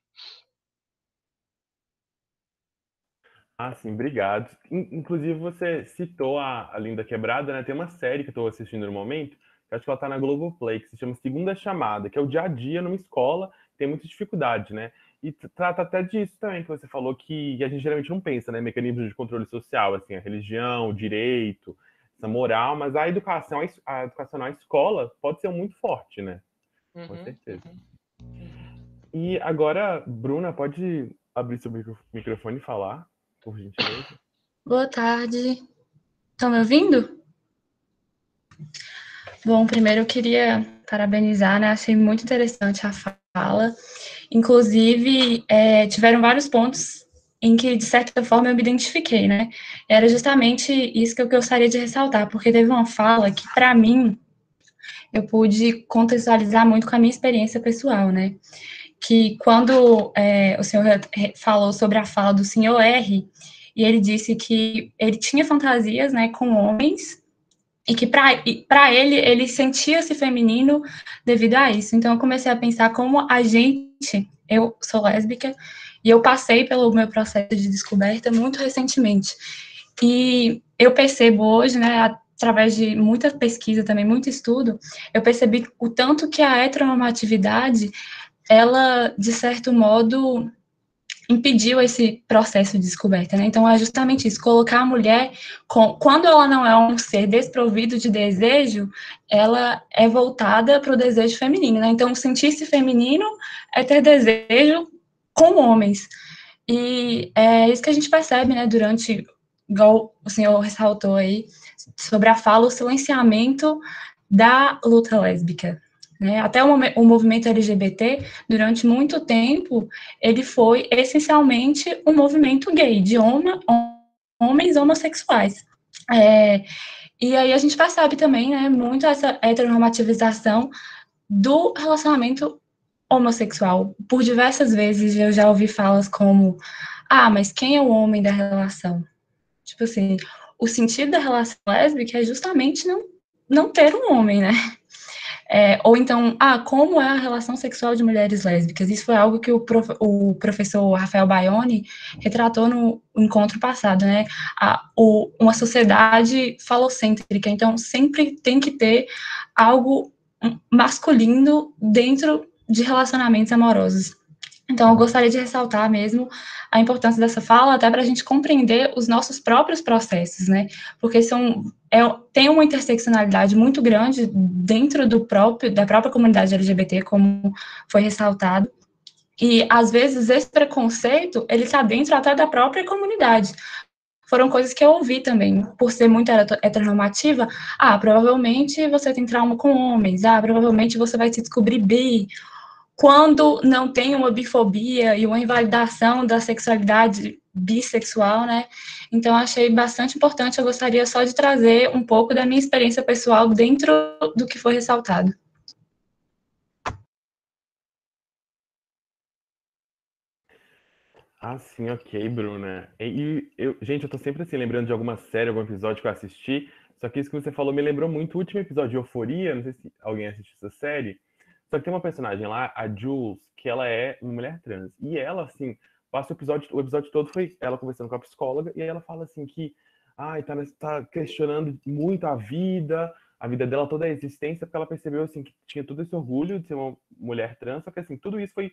Ah, sim, obrigado. Inclusive, você citou a Linda Quebrada, né? Tem uma série que eu estou assistindo no momento, que acho que ela está na Globoplay, que se chama Segunda Chamada, que é o dia a dia numa escola, tem muita dificuldade, né? E trata até disso também, que você falou que a gente geralmente não pensa, né? Mecanismos de controle social, assim, a religião, o direito, essa moral, mas a educação, a educação na escola pode ser muito forte, né? Com Uhum, certeza. uhum. E agora, Bruna, pode abrir seu microfone e falar, por gentileza? Boa tarde. Estão me ouvindo? Bom, primeiro eu queria parabenizar, né? Achei muito interessante a fala. Inclusive, tiveram vários pontos em que, de certa forma, eu me identifiquei, né? Era justamente isso que eu gostaria de ressaltar, porque teve uma fala que, para mim, eu pude contextualizar muito com a minha experiência pessoal, né? Que quando o senhor falou sobre a fala do senhor R, e ele disse que ele tinha fantasias, né, com homens, e que para ele sentia-se feminino devido a isso. Então eu comecei a pensar como eu sou lésbica e eu passei pelo meu processo de descoberta muito recentemente. E eu percebo hoje, né, através de muita pesquisa também, muito estudo, eu percebi o tanto que a heteronormatividade, ela, de certo modo, impediu esse processo de descoberta, né? Então é justamente isso, colocar a mulher quando ela não é um ser desprovido de desejo, ela é voltada para o desejo feminino, né? Então sentir-se feminino é ter desejo com homens. E é isso que a gente percebe, né, durante, igual o senhor ressaltou aí, sobre a fala, o silenciamento da luta lésbica. Né? Até o movimento LGBT, durante muito tempo, ele foi essencialmente um movimento gay, de homens homossexuais. E aí a gente percebe também, né, muito essa heteronormativização do relacionamento homossexual. Por diversas vezes eu já ouvi falas como: ah, mas quem é o homem da relação? Tipo assim, o sentido da relação lésbica é justamente não ter um homem, né? Ou então, como é a relação sexual de mulheres lésbicas? Isso foi algo que o professor Rafael Baioni retratou no encontro passado, né? Uma sociedade falocêntrica, então sempre tem que ter algo masculino dentro de relacionamentos amorosos. Então, eu gostaria de ressaltar mesmo a importância dessa fala, até para a gente compreender os nossos próprios processos, né? Porque tem uma interseccionalidade muito grande dentro da própria comunidade LGBT, como foi ressaltado. E, às vezes, esse preconceito, ele está dentro até da própria comunidade. Foram coisas que eu ouvi também, por ser muito heteronormativa. Provavelmente você tem trauma com homens. Provavelmente você vai se descobrir bi, quando não tem uma bifobia e uma invalidação da sexualidade bissexual, né? Então, achei bastante importante. Eu gostaria só de trazer um pouco da minha experiência pessoal dentro do que foi ressaltado. Ah, sim, ok, Bruna. Gente, eu tô sempre assim, lembrando de alguma série, algum episódio que eu assisti. Só que isso que você falou me lembrou muito o último episódio de Euforia. Não sei se alguém assistiu essa série. Só que tem uma personagem lá, a Jules, que ela é uma mulher trans. E ela, assim, passa o episódio todo foi ela conversando com a psicóloga, e aí ela fala assim que, tá questionando muito a vida dela, toda a existência, porque ela percebeu, assim, que tinha todo esse orgulho de ser uma mulher trans, só que, assim, tudo isso foi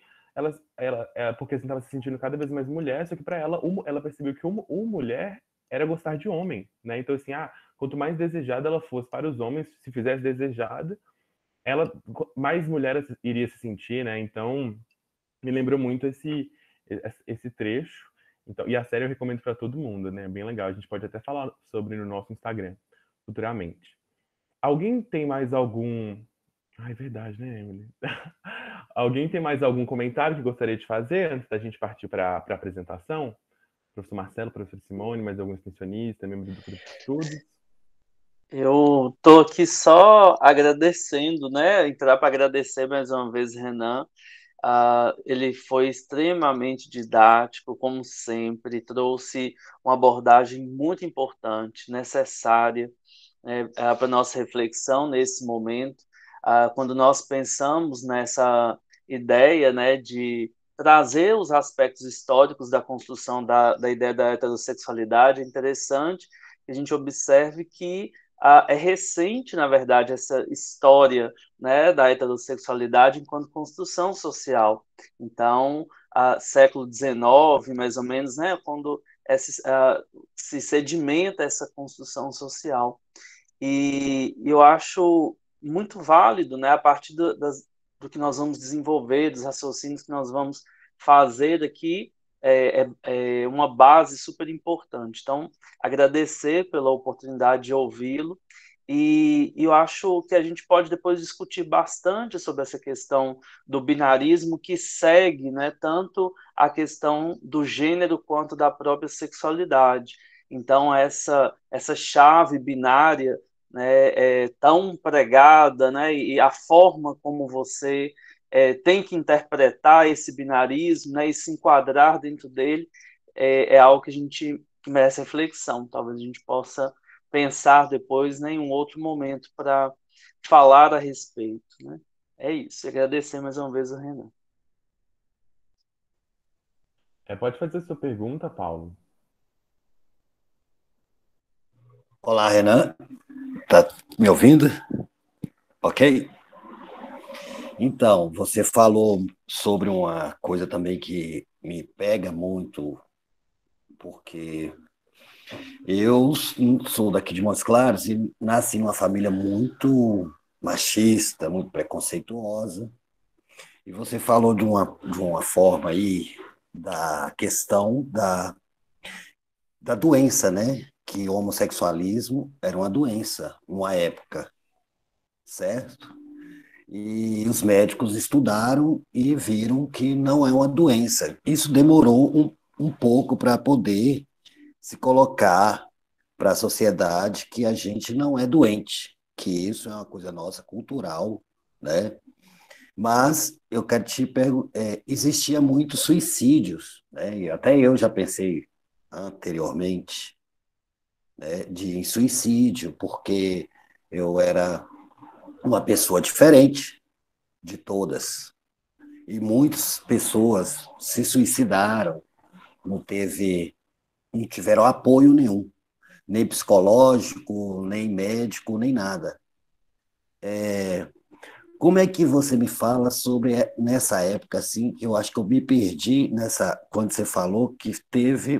porque assim, estava se sentindo cada vez mais mulher, só que para ela, ela percebeu que uma mulher era gostar de homem, né? Então, assim, quanto mais desejada ela fosse para os homens, se fizesse desejada, ela mais mulher iria se sentir, né? Então, me lembrou muito esse trecho. Então, e a série eu recomendo para todo mundo, né? Bem legal. A gente pode até falar sobre no nosso Instagram futuramente. Alguém tem mais algum Ah, é verdade, né, Emily? Alguém tem mais algum comentário que gostaria de fazer antes da gente partir para a apresentação? Professor Marcelo, professor Simone, mais algum extensionista, membro do grupo de estudos? Eu tô aqui só agradecendo, né? Entrar para agradecer mais uma vez, Renan. Ele foi extremamente didático, como sempre, trouxe uma abordagem muito importante, necessária, né, para nossa reflexão nesse momento. Quando nós pensamos nessa ideia, né, de trazer os aspectos históricos da construção da ideia da heterossexualidade, é interessante que a gente observe que é recente, na verdade, essa história, né, da heterossexualidade enquanto construção social. Então, século XIX, mais ou menos, né, quando se sedimenta essa construção social. E eu acho muito válido, né, a partir do que nós vamos desenvolver, dos raciocínios que nós vamos fazer aqui, é uma base super importante. Então, agradecer pela oportunidade de ouvi-lo, e eu acho que a gente pode depois discutir bastante sobre essa questão do binarismo que segue, né, tanto a questão do gênero quanto da própria sexualidade. Então, essa chave binária, né, é tão pregada, né, e a forma como você tem que interpretar esse binarismo, né, e se enquadrar dentro dele, é algo que a gente que merece reflexão. Talvez a gente possa pensar depois, né, em um outro momento para falar a respeito. Né? É isso. Agradecer mais uma vez ao Renan. Pode fazer sua pergunta, Paulo. Olá, Renan. Tá me ouvindo? Ok? Então, você falou sobre uma coisa também que me pega muito, porque eu sou daqui de Montes Claros e nasci numa família muito machista, muito preconceituosa. E você falou de uma forma aí da questão da doença, né? Que o homossexualismo era uma doença, numa época, certo? E os médicos estudaram e viram que não é uma doença. Isso demorou um pouco para poder se colocar para a sociedade que a gente não é doente, que isso é uma coisa nossa, cultural, né? Mas eu quero te perguntar, existia muitos suicídios, né? E até eu já pensei anteriormente, né, de suicídio, porque eu era uma pessoa diferente de todas. E muitas pessoas se suicidaram, não tiveram apoio nenhum, nem psicológico, nem médico, nem nada. Como é que você me fala sobre nessa época assim, que eu acho que eu me perdi nessa quando você falou que teve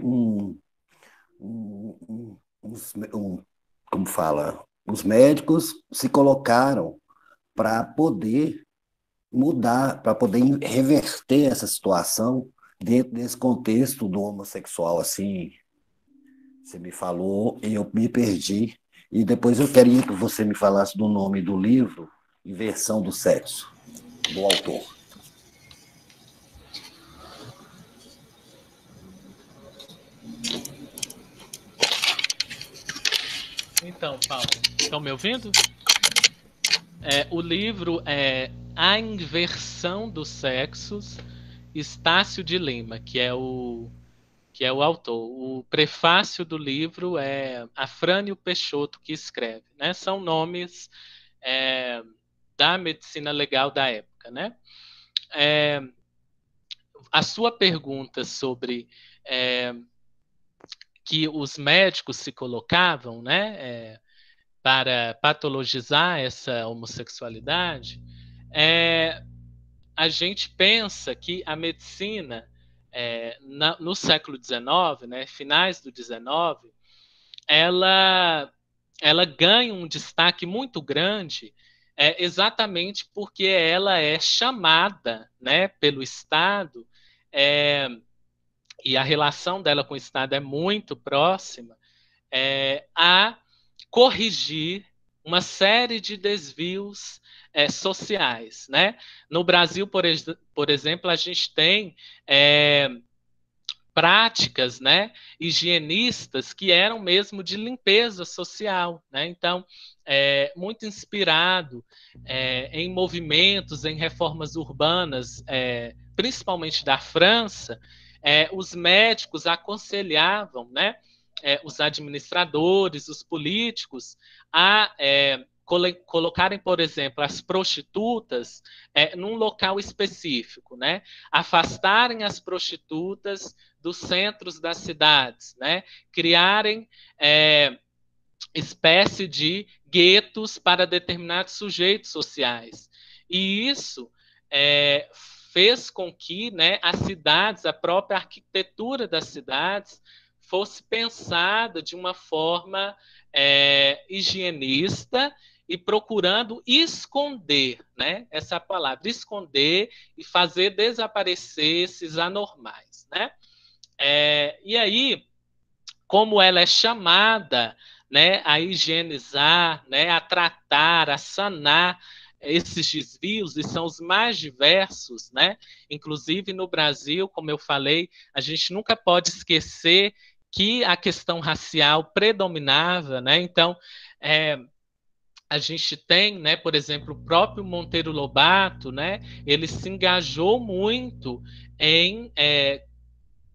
como fala, os médicos se colocaram para poder mudar, para poder reverter essa situação dentro desse contexto do homossexual, assim, você me falou e eu me perdi. E depois eu queria que você me falasse do nome do livro, Inversão do Sexo, do autor. Então, Paulo, estão me ouvindo? O livro é A Inversão dos Sexos, Estácio de Lima, que é o autor. O prefácio do livro é Afrânio Peixoto que escreve, né? São nomes da medicina legal da época, né? A sua pergunta sobre que os médicos se colocavam, né, para patologizar essa homossexualidade, a gente pensa que a medicina no século XIX, né, finais do XIX, ela ganha um destaque muito grande exatamente porque ela é chamada, né, pelo Estado, e a relação dela com o Estado é muito próxima, a corrigir uma série de desvios sociais, né? No Brasil, por exemplo, a gente tem práticas, né, higienistas que eram mesmo de limpeza social, né? Então, muito inspirado em movimentos, em reformas urbanas, principalmente da França, os médicos aconselhavam, né, os administradores, os políticos, a colocarem, por exemplo, as prostitutas num local específico, né? Afastarem as prostitutas dos centros das cidades, né? Criarem espécie de guetos para determinados sujeitos sociais. E isso fez com que, né, as cidades, a própria arquitetura das cidades, fosse pensada de uma forma higienista e procurando esconder, né, essa palavra, esconder e fazer desaparecer esses anormais, né? E aí, como ela é chamada, né, a higienizar, né, a tratar, a sanar esses desvios, e são os mais diversos, né? Inclusive no Brasil, como eu falei, a gente nunca pode esquecer que a questão racial predominava, né? Então, a gente tem, né, por exemplo, o próprio Monteiro Lobato, né? Ele se engajou muito em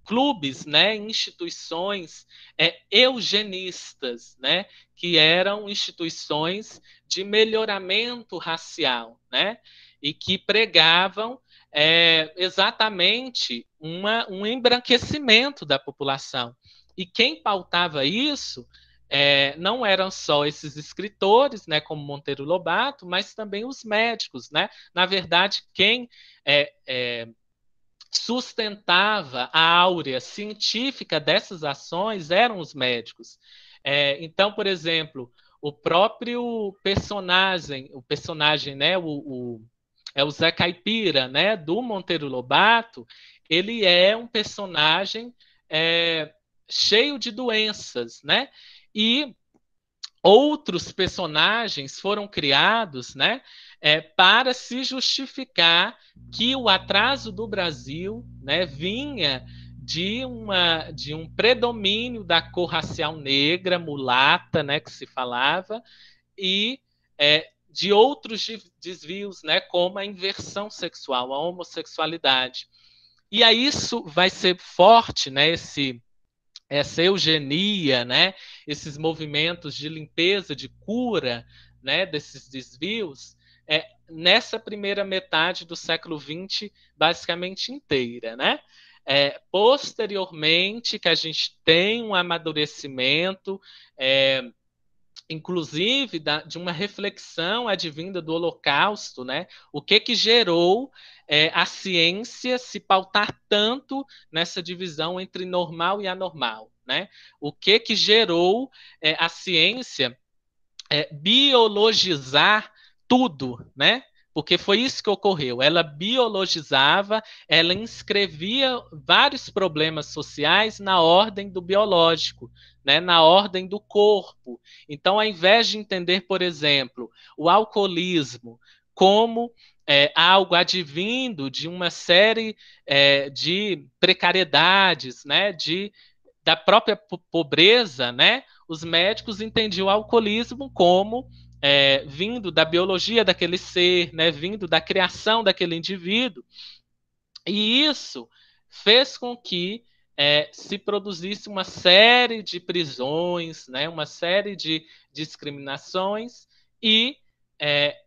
clubes, né, instituições eugenistas, né, que eram instituições de melhoramento racial, né, e que pregavam exatamente um embranquecimento da população. E quem pautava isso não eram só esses escritores, né, como Monteiro Lobato, mas também os médicos, né? Na verdade, quem sustentava a áurea científica dessas ações eram os médicos. Então, por exemplo, o próprio personagem, né, o Zé Caipira, né, do Monteiro Lobato, ele é um personagem cheio de doenças, né? E outros personagens foram criados, né, para se justificar que o atraso do Brasil, né, vinha de um predomínio da cor racial negra, mulata, né, que se falava, e de outros desvios, né, como a inversão sexual, a homossexualidade. E aí isso vai ser forte, né, essa eugenia, né, esses movimentos de limpeza, de cura, né, desses desvios, nessa primeira metade do século XX, basicamente inteira, né? Posteriormente, que a gente tem um amadurecimento, inclusive de uma reflexão advinda do Holocausto, né? O que gerou a ciência se pautar tanto nessa divisão entre normal e anormal, né? O que gerou a ciência biologizar tudo, né? Porque foi isso que ocorreu. Ela biologizava, ela inscrevia vários problemas sociais na ordem do biológico, né? Na ordem do corpo. Então, ao invés de entender, por exemplo, o alcoolismo como algo advindo de uma série de precariedades, né? Da própria pobreza, né? Os médicos entendiam o alcoolismo como vindo da biologia daquele ser, né, vindo da criação daquele indivíduo. E isso fez com que se produzisse uma série de prisões, né, uma série de discriminações e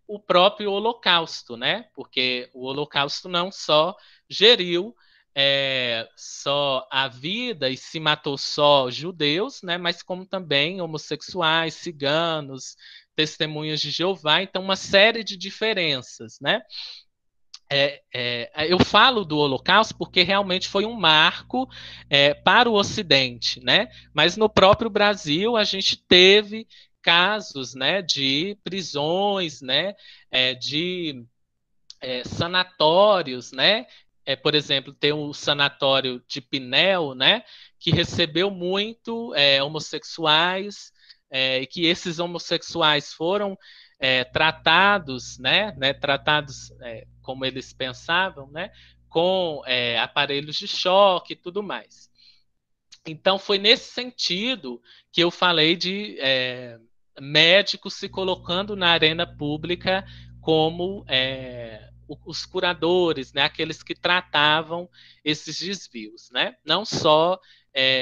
o próprio Holocausto, né, porque o Holocausto não só geriu só a vida e se matou só judeus, né, mas como também homossexuais, ciganos, testemunhas de Jeová, então uma série de diferenças, né? Eu falo do Holocausto porque realmente foi um marco para o Ocidente, né? Mas no próprio Brasil a gente teve casos, né, de prisões, né, de sanatórios, né? Por exemplo, tem o sanatório de Pinel, né? Que recebeu muito homossexuais, e que esses homossexuais foram tratados, tratados como eles pensavam, né, com aparelhos de choque e tudo mais. Então, foi nesse sentido que eu falei de médicos se colocando na arena pública como os curadores, né, aqueles que tratavam esses desvios, né, não só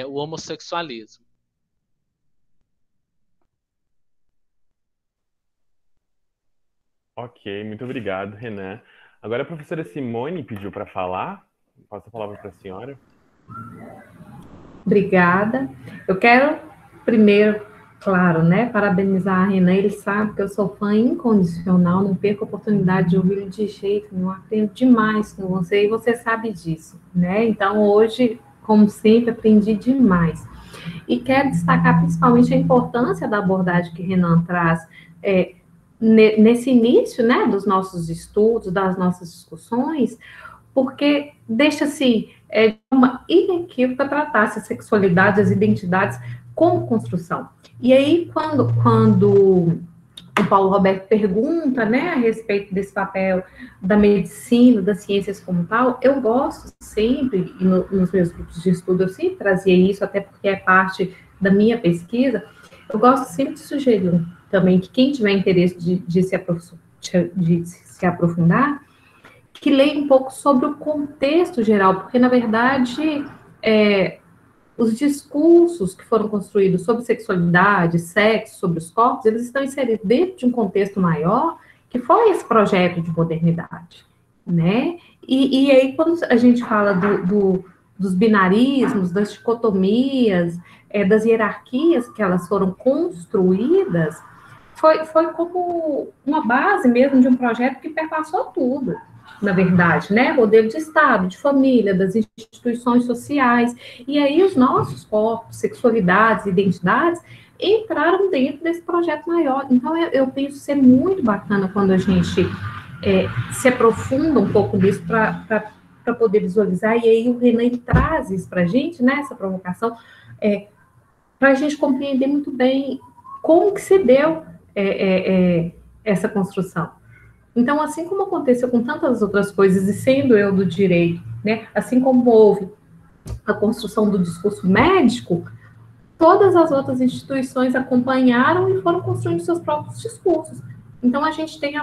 o homossexualismo. Ok, muito obrigado, Renan. Agora a professora Simone pediu para falar. Passo a palavra para a senhora. Obrigada. Eu quero primeiro, claro, né, parabenizar a Renan. Ele sabe que eu sou fã incondicional, não perco a oportunidade de ouvi-lo de jeito nenhum. Aprendo demais com você e você sabe disso, né? Então hoje, como sempre, aprendi demais. E quero destacar principalmente a importância da abordagem que Renan traz nesse início, né, dos nossos estudos, das nossas discussões, porque deixa-se uma inequívoca tratar a sexualidade, as identidades como construção. E aí, quando o Paulo Roberto pergunta, né, a respeito desse papel da medicina, das ciências como tal, eu gosto sempre, e nos meus grupos de estudo eu sempre trazia isso, até porque é parte da minha pesquisa, eu gosto sempre de sugerir também que quem tiver interesse de se aprofundar, que leia um pouco sobre o contexto geral, porque, na verdade, os discursos que foram construídos sobre sexualidade, sexo, sobre os corpos, eles estão inseridos dentro de um contexto maior, que foi esse projeto de modernidade, né? E aí, quando a gente fala dos binarismos, das dicotomias, das hierarquias que elas foram construídas, foi como uma base mesmo de um projeto que perpassou tudo, na verdade, né? Modelo de Estado, de família, das instituições sociais. E aí os nossos corpos, sexualidades, identidades entraram dentro desse projeto maior. Então, eu penso ser muito bacana quando a gente se aprofunda um pouco nisso para poder visualizar. E aí o Renan traz isso para a gente, né? Essa provocação, para a gente compreender muito bem como que se deu essa construção. Então, assim como aconteceu com tantas outras coisas, e sendo eu do direito, né, assim como houve a construção do discurso médico, todas as outras instituições acompanharam e foram construindo seus próprios discursos. Então, a gente tem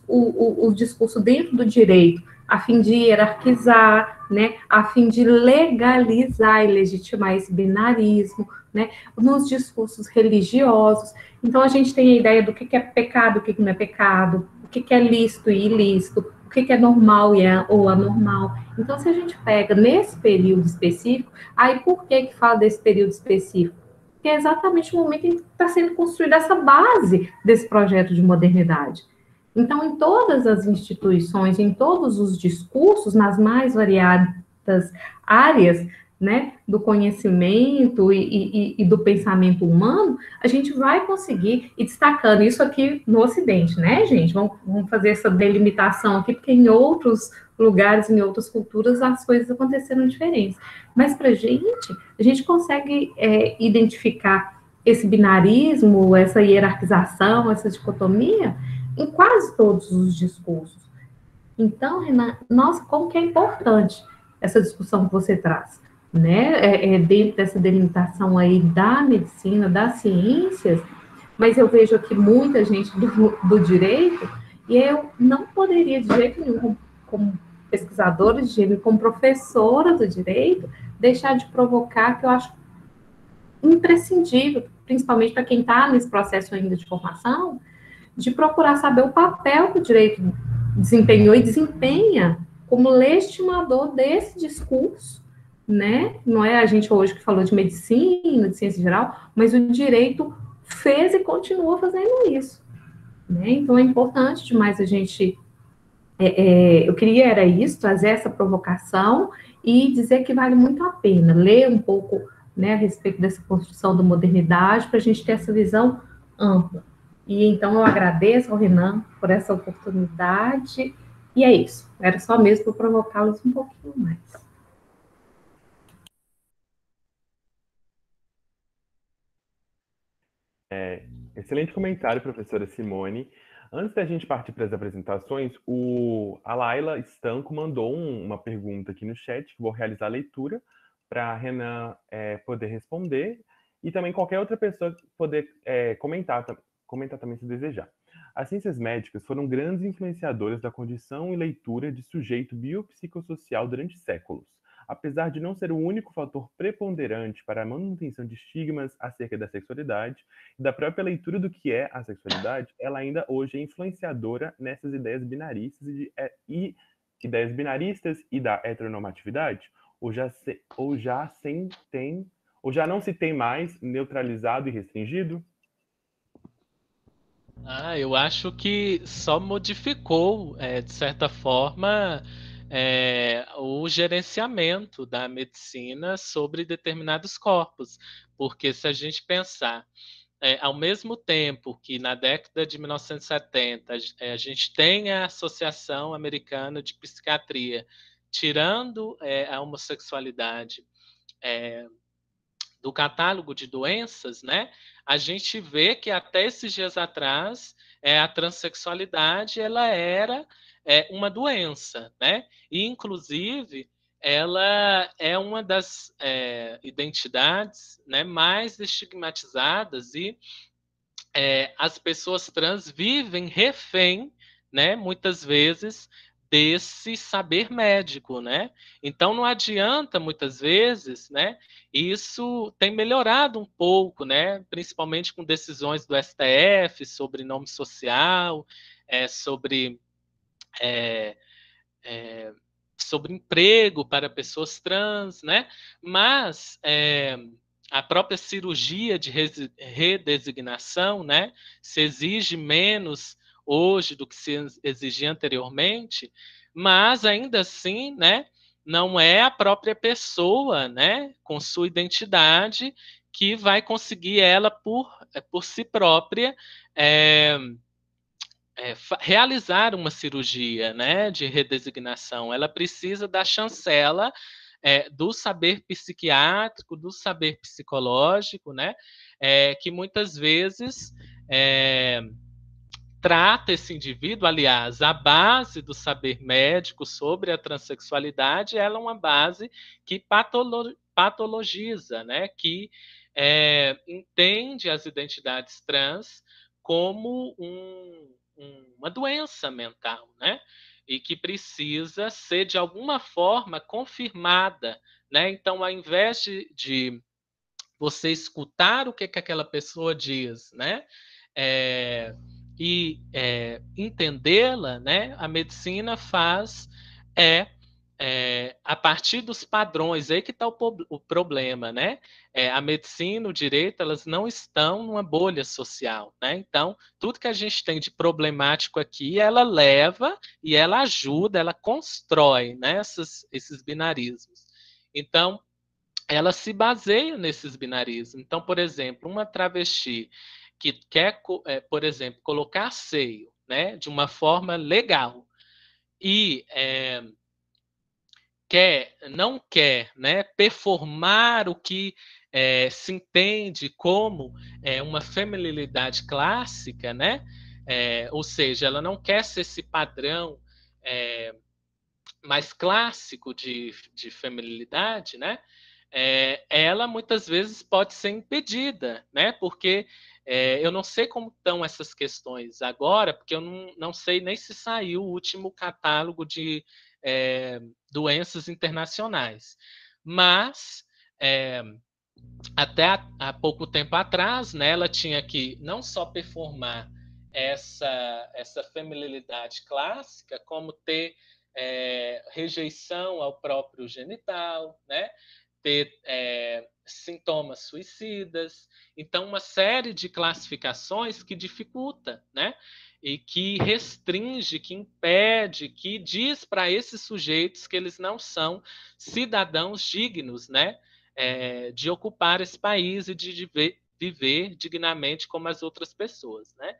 o discurso dentro do direito, a fim de hierarquizar, né, a fim de legalizar e legitimar esse binarismo, né, nos discursos religiosos. Então, a gente tem a ideia do que é pecado, o que não é pecado, o que é lícito e ilícito, o que é normal ou anormal. Então, se a gente pega nesse período específico, aí por que fala desse período específico? Porque é exatamente o momento em que está sendo construída essa base desse projeto de modernidade. Então, em todas as instituições, em todos os discursos, nas mais variadas áreas, né, do conhecimento e do pensamento humano, a gente vai conseguir ir destacando isso aqui no Ocidente, né, gente? Vamos fazer essa delimitação aqui, porque em outros lugares, em outras culturas, as coisas aconteceram diferentes. Mas para a gente consegue identificar esse binarismo, essa hierarquização, essa dicotomia em quase todos os discursos. Então, Renan, nossa, como que é importante essa discussão que você traz, né? Dentro dessa delimitação aí da medicina, das ciências, mas eu vejo aqui muita gente do direito, e eu não poderia, de jeito nenhum, como pesquisadora de gênero, como professora do direito, deixar de provocar, que eu acho imprescindível, principalmente para quem está nesse processo ainda de formação, de procurar saber o papel que o direito desempenhou e desempenha como legitimador desse discurso, né? Não é a gente hoje que falou de medicina, de ciência geral, mas o direito fez e continua fazendo isso, né? Então é importante demais a gente... eu queria, era isso, trazer essa provocação e dizer que vale muito a pena ler um pouco, né, a respeito dessa construção da modernidade, para a gente ter essa visão ampla. E então eu agradeço ao Renan por essa oportunidade, e é isso, era só mesmo para provocá-los um pouquinho mais. Excelente comentário, professora Simone. Antes da gente partir para as apresentações, a Laila Estanco mandou uma pergunta aqui no chat, que vou realizar a leitura para a Renan poder responder e também qualquer outra pessoa poder comentar também se desejar. As ciências médicas foram grandes influenciadoras da condição e leitura de sujeito biopsicossocial durante séculos. Apesar de não ser o único fator preponderante para a manutenção de estigmas acerca da sexualidade e da própria leitura do que é a sexualidade, ela ainda hoje é influenciadora nessas ideias binaristas ideias binaristas e da heteronormatividade, ou já não se tem mais neutralizado e restringido? Eu acho que só modificou, de certa forma, o gerenciamento da medicina sobre determinados corpos. Porque se a gente pensar, ao mesmo tempo que na década de 1970 a gente tem a Associação Americana de Psiquiatria tirando a homossexualidade do catálogo de doenças, né? A gente vê que até esses dias atrás a transexualidade ela era uma doença, né? E inclusive ela é uma das identidades, né, mais estigmatizadas e as pessoas trans vivem refém, né, muitas vezes desse saber médico, né? Então não adianta muitas vezes, né? Isso tem melhorado um pouco, né? Principalmente com decisões do STF sobre nome social, sobre é, é, sobre emprego para pessoas trans, né? Mas a própria cirurgia de redesignação, né? Se exige menos hoje do que se exigia anteriormente, mas ainda assim, né? Não é a própria pessoa, né? Com sua identidade que vai conseguir ela por si própria realizar uma cirurgia, né, de redesignação. Ela precisa da chancela do saber psiquiátrico, do saber psicológico, né, que muitas vezes trata esse indivíduo. Aliás, a base do saber médico sobre a transexualidade ela é uma base que patologiza, né, que entende as identidades trans como uma doença mental, né? E que precisa ser de alguma forma confirmada, né? Então, ao invés de você escutar o que aquela pessoa diz, né? Entendê-la, né? A medicina faz a partir dos padrões, aí que está o problema, né? A medicina, o direito, elas não estão numa bolha social, né? Então, tudo que a gente tem de problemático aqui, ela leva e ela ajuda, ela constrói, né, esses binarismos. Então, ela se baseia nesses binarismos. Então, por exemplo, uma travesti que quer, por exemplo, colocar seio, né, de uma forma legal e não quer, né, performar o que se entende como uma feminilidade clássica, né? Ou seja, ela não quer ser esse padrão mais clássico de feminilidade, né? Ela muitas vezes pode ser impedida, né? Porque eu não sei como estão essas questões agora, porque eu não sei nem se saiu o último catálogo de doenças internacionais. Mas até há pouco tempo atrás, né, ela tinha que não só performar essa feminilidade clássica, como ter rejeição ao próprio genital, né? Ter sintomas suicidas. Então, uma série de classificações que dificulta, né? E que restringe, que impede, que diz para esses sujeitos que eles não são cidadãos dignos, né? De ocupar esse país e de viver dignamente como as outras pessoas, né?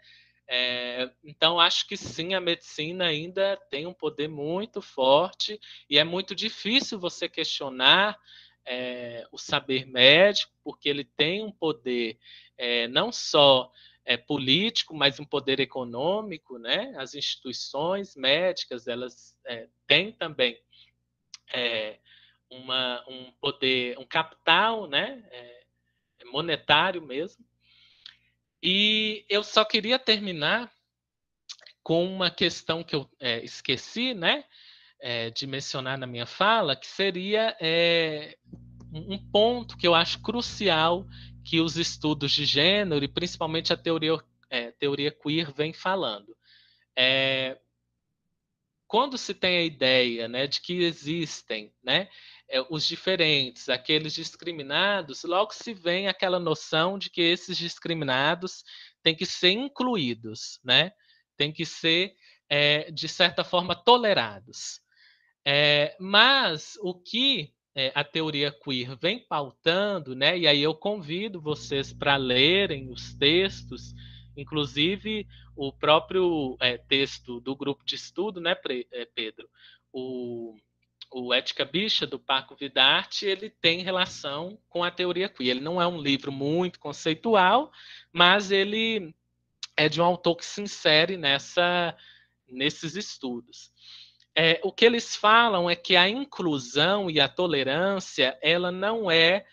Então, acho que sim, a medicina ainda tem um poder muito forte e é muito difícil você questionar o saber médico, porque ele tem um poder não só político, mas um poder econômico, né? As instituições médicas, elas têm também um poder, um capital, né? Monetário mesmo. E eu só queria terminar com uma questão que eu esqueci, né? De mencionar na minha fala, que seria um ponto que eu acho crucial que os estudos de gênero, e principalmente a teoria queer, vem falando. Quando se tem a ideia, né, de que existem, né, os diferentes, aqueles discriminados, logo se vem aquela noção de que esses discriminados têm que ser incluídos, né, têm que ser, de certa forma, tolerados. Mas o que a teoria queer vem pautando, né, e aí eu convido vocês para lerem os textos, inclusive o próprio texto do grupo de estudo, né, Pedro? O Ética Bicha, do Paco Vidarte, ele tem relação com a teoria queer. Ele não é um livro muito conceitual, mas ele é de um autor que se insere nesses estudos. O que eles falam é que a inclusão e a tolerância, ela não é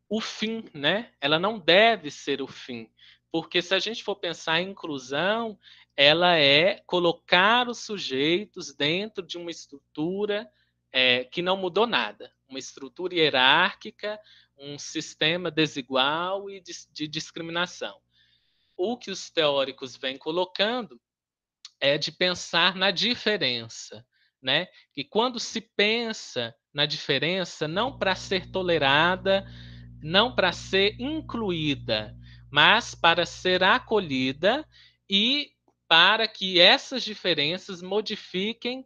o fim, né? Ela não deve ser o fim, porque se a gente for pensar em inclusão, ela é colocar os sujeitos dentro de uma estrutura que não mudou nada, uma estrutura hierárquica, um sistema desigual e de discriminação. O que os teóricos vêm colocando é de pensar na diferença, né? E quando se pensa na diferença, não para ser tolerada, não para ser incluída, mas para ser acolhida e para que essas diferenças modifiquem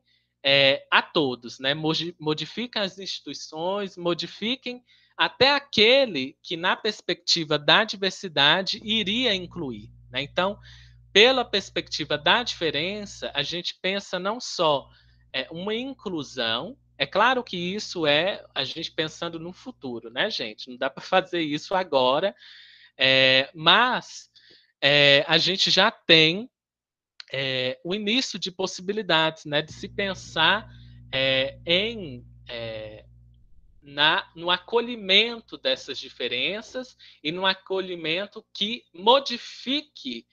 a todos, né? Modifiquem as instituições, modifiquem até aquele que, na perspectiva da diversidade, iria incluir, né? Então, pela perspectiva da diferença, a gente pensa não só uma inclusão, é claro que isso é a gente pensando no futuro, né, gente? Não dá para fazer isso agora, mas a gente já tem o início de possibilidades, né, de se pensar no acolhimento dessas diferenças e no acolhimento que modifique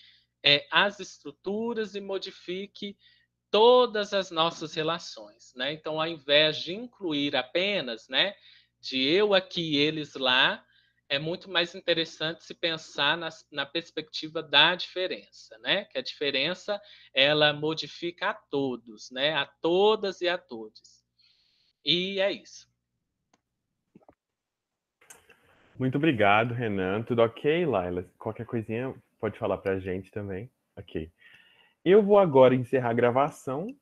as estruturas e modifique todas as nossas relações, né? Então, ao invés de incluir apenas, né, de eu aqui e eles lá, é muito mais interessante se pensar na perspectiva da diferença, né? Que a diferença, ela modifica a todos, né? A todas e a todos. E é isso. Muito obrigado, Renan. Tudo ok, Laila? Qualquer coisinha pode falar para a gente também. Ok. Eu vou agora encerrar a gravação